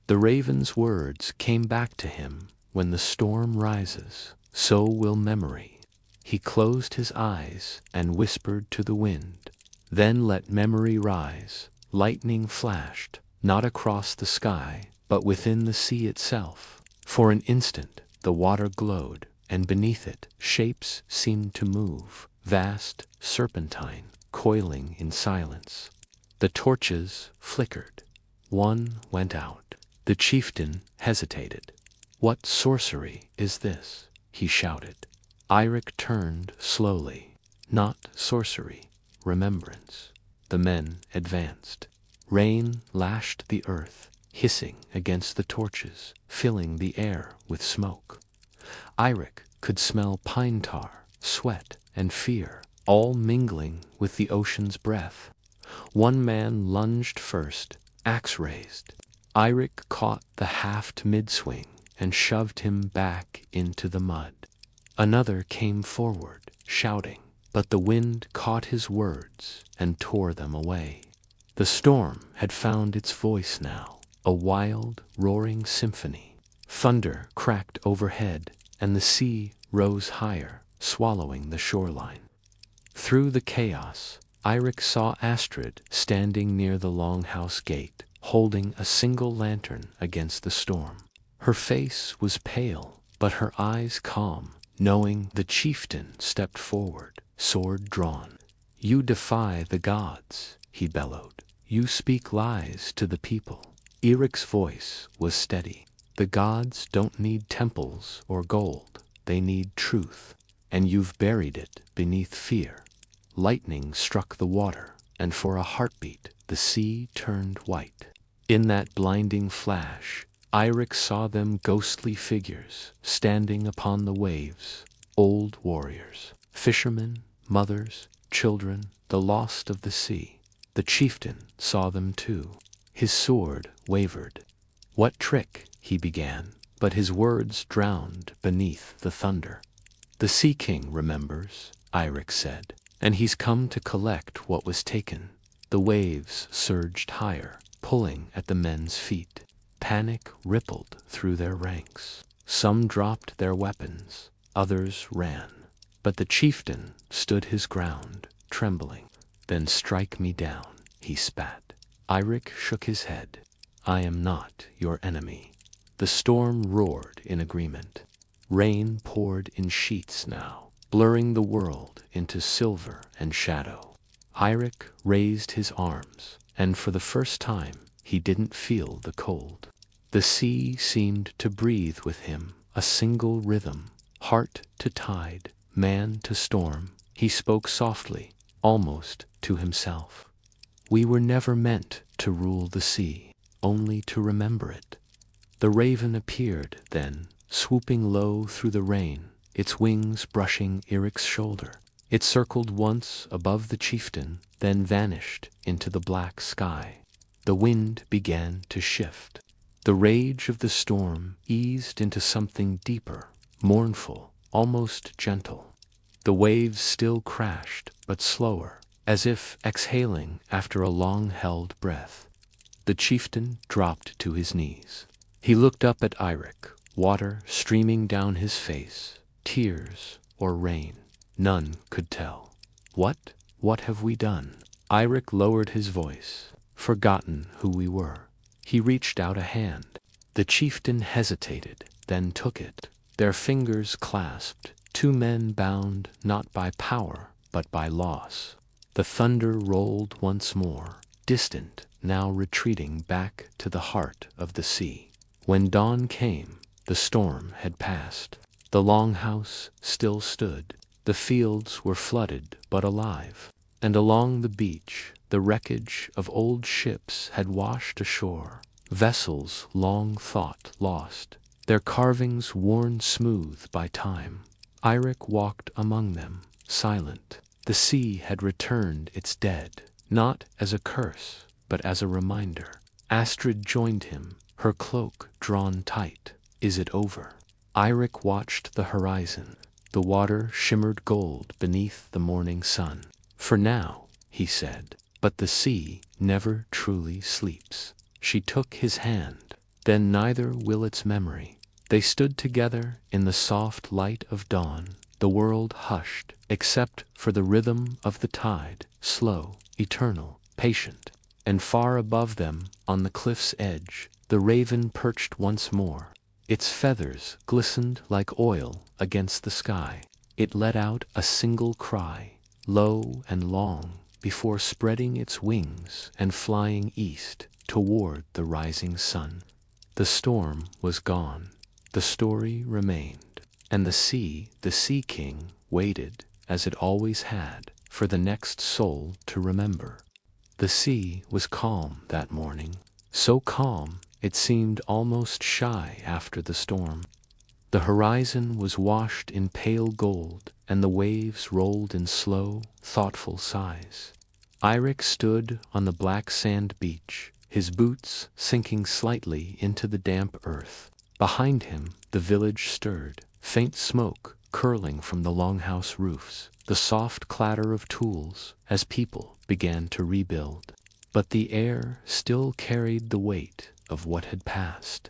The raven's words came back to him. When the storm rises, so will memory. He closed his eyes and whispered to the wind. Then let memory rise. Lightning flashed, not across the sky, but within the sea itself. For an instant, the water glowed, and beneath it, shapes seemed to move, vast, serpentine, coiling in silence. The torches flickered. One went out. The chieftain hesitated. What sorcery is this? He shouted. Eirik turned slowly. Not sorcery, remembrance. The men advanced. Rain lashed the earth, hissing against the torches, filling the air with smoke. Eirik could smell pine tar, sweat, and fear, all mingling with the ocean's breath. One man lunged first, axe raised. Eirik caught the haft mid-swing and shoved him back into the mud. Another came forward, shouting, but the wind caught his words and tore them away. The storm had found its voice now, a wild, roaring symphony. Thunder cracked overhead, and the sea rose higher, swallowing the shoreline. Through the chaos, Eirik saw Astrid standing near the longhouse gate, holding a single lantern against the storm. Her face was pale, but her eyes calm, knowing the chieftain stepped forward, sword drawn. "You defy the gods," he bellowed. "You speak lies to the people." Eirik's voice was steady. "The gods don't need temples or gold, they need truth, and you've buried it beneath fear." Lightning struck the water, and for a heartbeat the sea turned white. In that blinding flash, Eirik saw them ghostly figures standing upon the waves, old warriors, fishermen, mothers, children, the lost of the sea. The chieftain saw them too. His sword wavered. "What trick?" he began, but his words drowned beneath the thunder. "The Sea King remembers," Eirik said, "and he's come to collect what was taken." The waves surged higher, pulling at the men's feet. Panic rippled through their ranks. Some dropped their weapons, others ran. But the chieftain stood his ground, trembling. "Then strike me down," he spat. Eirik shook his head. "I am not your enemy." The storm roared in agreement. Rain poured in sheets now, blurring the world into silver and shadow. Eirik raised his arms, and for the first time he didn't feel the cold. The sea seemed to breathe with him, a single rhythm, heart to tide, man to storm. He spoke softly, almost to himself. "We were never meant to rule the sea, only to remember it." The raven appeared then, swooping low through the rain, its wings brushing Eirik's shoulder. It circled once above the chieftain, then vanished into the black sky. The wind began to shift. The rage of the storm eased into something deeper, mournful, almost gentle. The waves still crashed, but slower, as if exhaling after a long-held breath. The chieftain dropped to his knees. He looked up at Eirik, water streaming down his face, tears or rain. None could tell. What have we done?" Eirik lowered his voice. "Forgotten who we were." He reached out a hand. The chieftain hesitated, then took it. Their fingers clasped, two men bound not by power, but by loss. The thunder rolled once more, distant, now retreating back to the heart of the sea. When dawn came, the storm had passed. The longhouse still stood. The fields were flooded but alive, and along the beach the wreckage of old ships had washed ashore, vessels long thought lost, their carvings worn smooth by time. Eirik walked among them, silent. The sea had returned its dead, not as a curse, but as a reminder. Astrid joined him, her cloak drawn tight. "Is it over?" Eirik watched the horizon. The water shimmered gold beneath the morning sun. "For now," he said, "but the sea never truly sleeps." She took his hand. "Then neither will its memory." They stood together in the soft light of dawn. The world hushed, except for the rhythm of the tide, slow, eternal, patient. And far above them, on the cliff's edge, the raven perched once more. Its feathers glistened like oil against the sky. It let out a single cry, low and long, before spreading its wings and flying east toward the rising sun. The storm was gone. The story remained. And the Sea King, waited, as it always had, for the next soul to remember. The sea was calm that morning, so calm it seemed almost shy after the storm. The horizon was washed in pale gold, and the waves rolled in slow, thoughtful sighs. Eirik stood on the black sand beach, his boots sinking slightly into the damp earth. Behind him, the village stirred, faint smoke curling from the longhouse roofs, the soft clatter of tools as people began to rebuild. But the air still carried the weight of what had passed.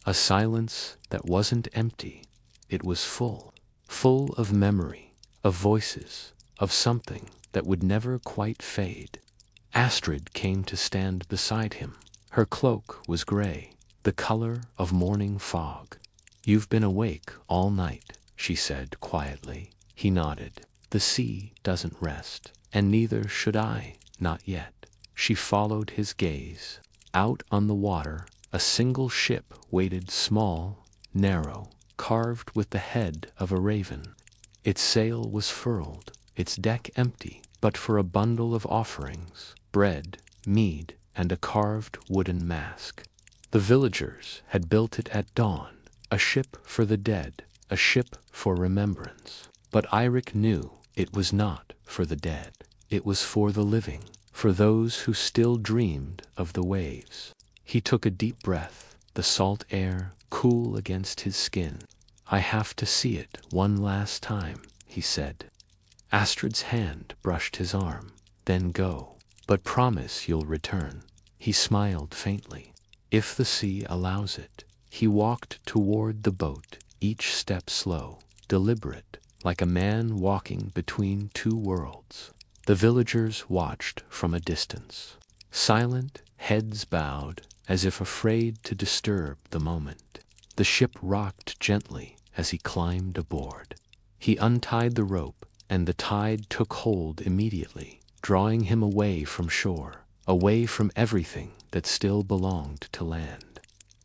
A silence that wasn't empty, it was full. Full of memory, of voices, of something that would never quite fade. Astrid came to stand beside him. Her cloak was gray, the color of morning fog. "You've been awake all night," she said quietly. He nodded. "The sea doesn't rest, and neither should I, not yet." She followed his gaze. Out on the water, a single ship waited, small, narrow, carved with the head of a raven. Its sail was furled, its deck empty, but for a bundle of offerings, bread, mead, and a carved wooden mask. The villagers had built it at dawn, a ship for the dead, a ship for remembrance. But Eirik knew it was not for the dead. It was for the living, for those who still dreamed of the waves. He took a deep breath, the salt air cool against his skin. "I have to see it one last time," he said. Astrid's hand brushed his arm. "Then go. But promise you'll return." He smiled faintly. "If the sea allows it." He walked toward the boat, each step slow, deliberate, like a man walking between two worlds. The villagers watched from a distance, silent, heads bowed, as if afraid to disturb the moment. The ship rocked gently as he climbed aboard. He untied the rope, and the tide took hold immediately, drawing him away from shore, away from everything that still belonged to land.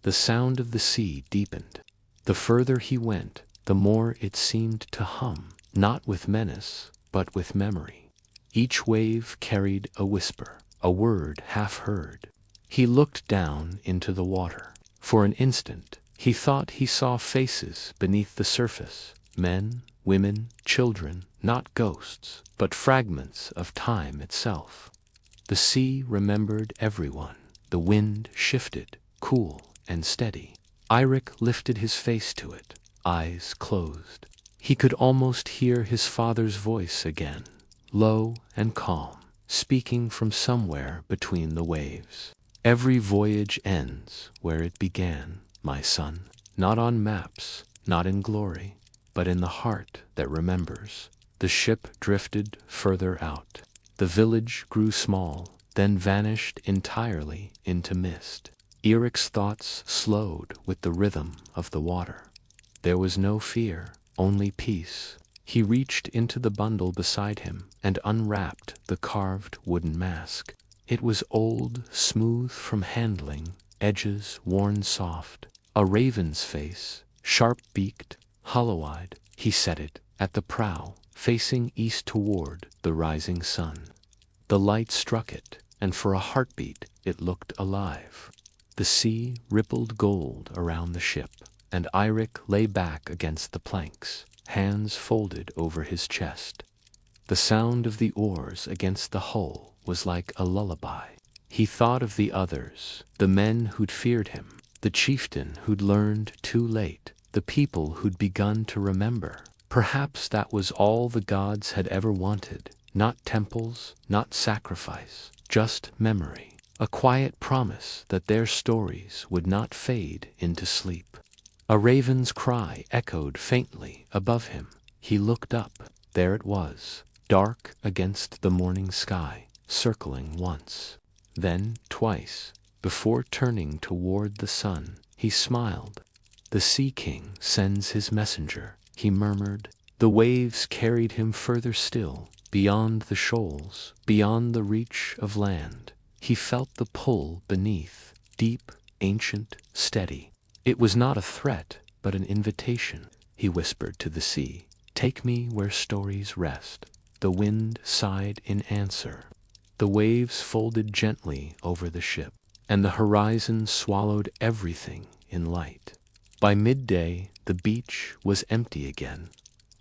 The sound of the sea deepened. The further he went, the more it seemed to hum, not with menace, but with memory. Each wave carried a whisper, a word half heard. He looked down into the water. For an instant, he thought he saw faces beneath the surface, men, women, children, not ghosts, but fragments of time itself. The sea remembered everyone. The wind shifted, cool and steady. Eirik lifted his face to it, eyes closed. He could almost hear his father's voice again, low and calm, speaking from somewhere between the waves. "Every voyage ends where it began, my son. Not on maps, not in glory, but in the heart that remembers." The ship drifted further out. The village grew small, then vanished entirely into mist. Eirik's thoughts slowed with the rhythm of the water. There was no fear, only peace. He reached into the bundle beside him and unwrapped the carved wooden mask. It was old, smooth from handling, edges worn soft. A raven's face, sharp-beaked, hollow-eyed. He set it at the prow, facing east toward the rising sun. The light struck it, and for a heartbeat it looked alive. The sea rippled gold around the ship, and Eirik lay back against the planks, hands folded over his chest. The sound of the oars against the hull was like a lullaby. He thought of the others, the men who'd feared him, the chieftain who'd learned too late, the people who'd begun to remember. Perhaps that was all the gods had ever wanted, not temples, not sacrifice, just memory, a quiet promise that their stories would not fade into sleep. A raven's cry echoed faintly above him. He looked up. There it was, dark against the morning sky, circling once, then twice. Before turning toward the sun, he smiled. "The Sea King sends his messenger," he murmured. The waves carried him further still, beyond the shoals, beyond the reach of land. He felt the pull beneath, deep, ancient, steady. It was not a threat, but an invitation. He whispered to the sea, "Take me where stories rest." The wind sighed in answer. The waves folded gently over the ship, and the horizon swallowed everything in light. By midday, the beach was empty again.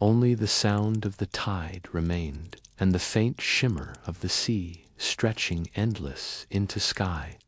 Only the sound of the tide remained, and the faint shimmer of the sea stretching endless into sky.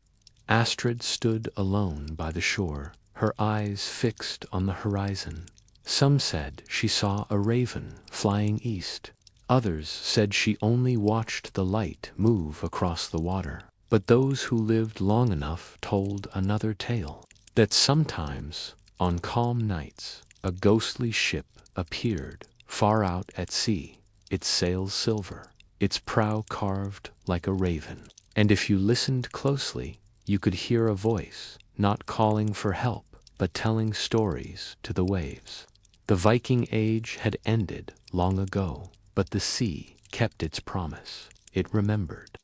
Astrid stood alone by the shore, her eyes fixed on the horizon. Some said she saw a raven flying east. Others said she only watched the light move across the water. But those who lived long enough told another tale, that sometimes, on calm nights, a ghostly ship appeared far out at sea, its sails silver, its prow carved like a raven. And if you listened closely, you could hear a voice, not calling for help, but telling stories to the waves. The Viking Age had ended long ago, but the sea kept its promise. It remembered.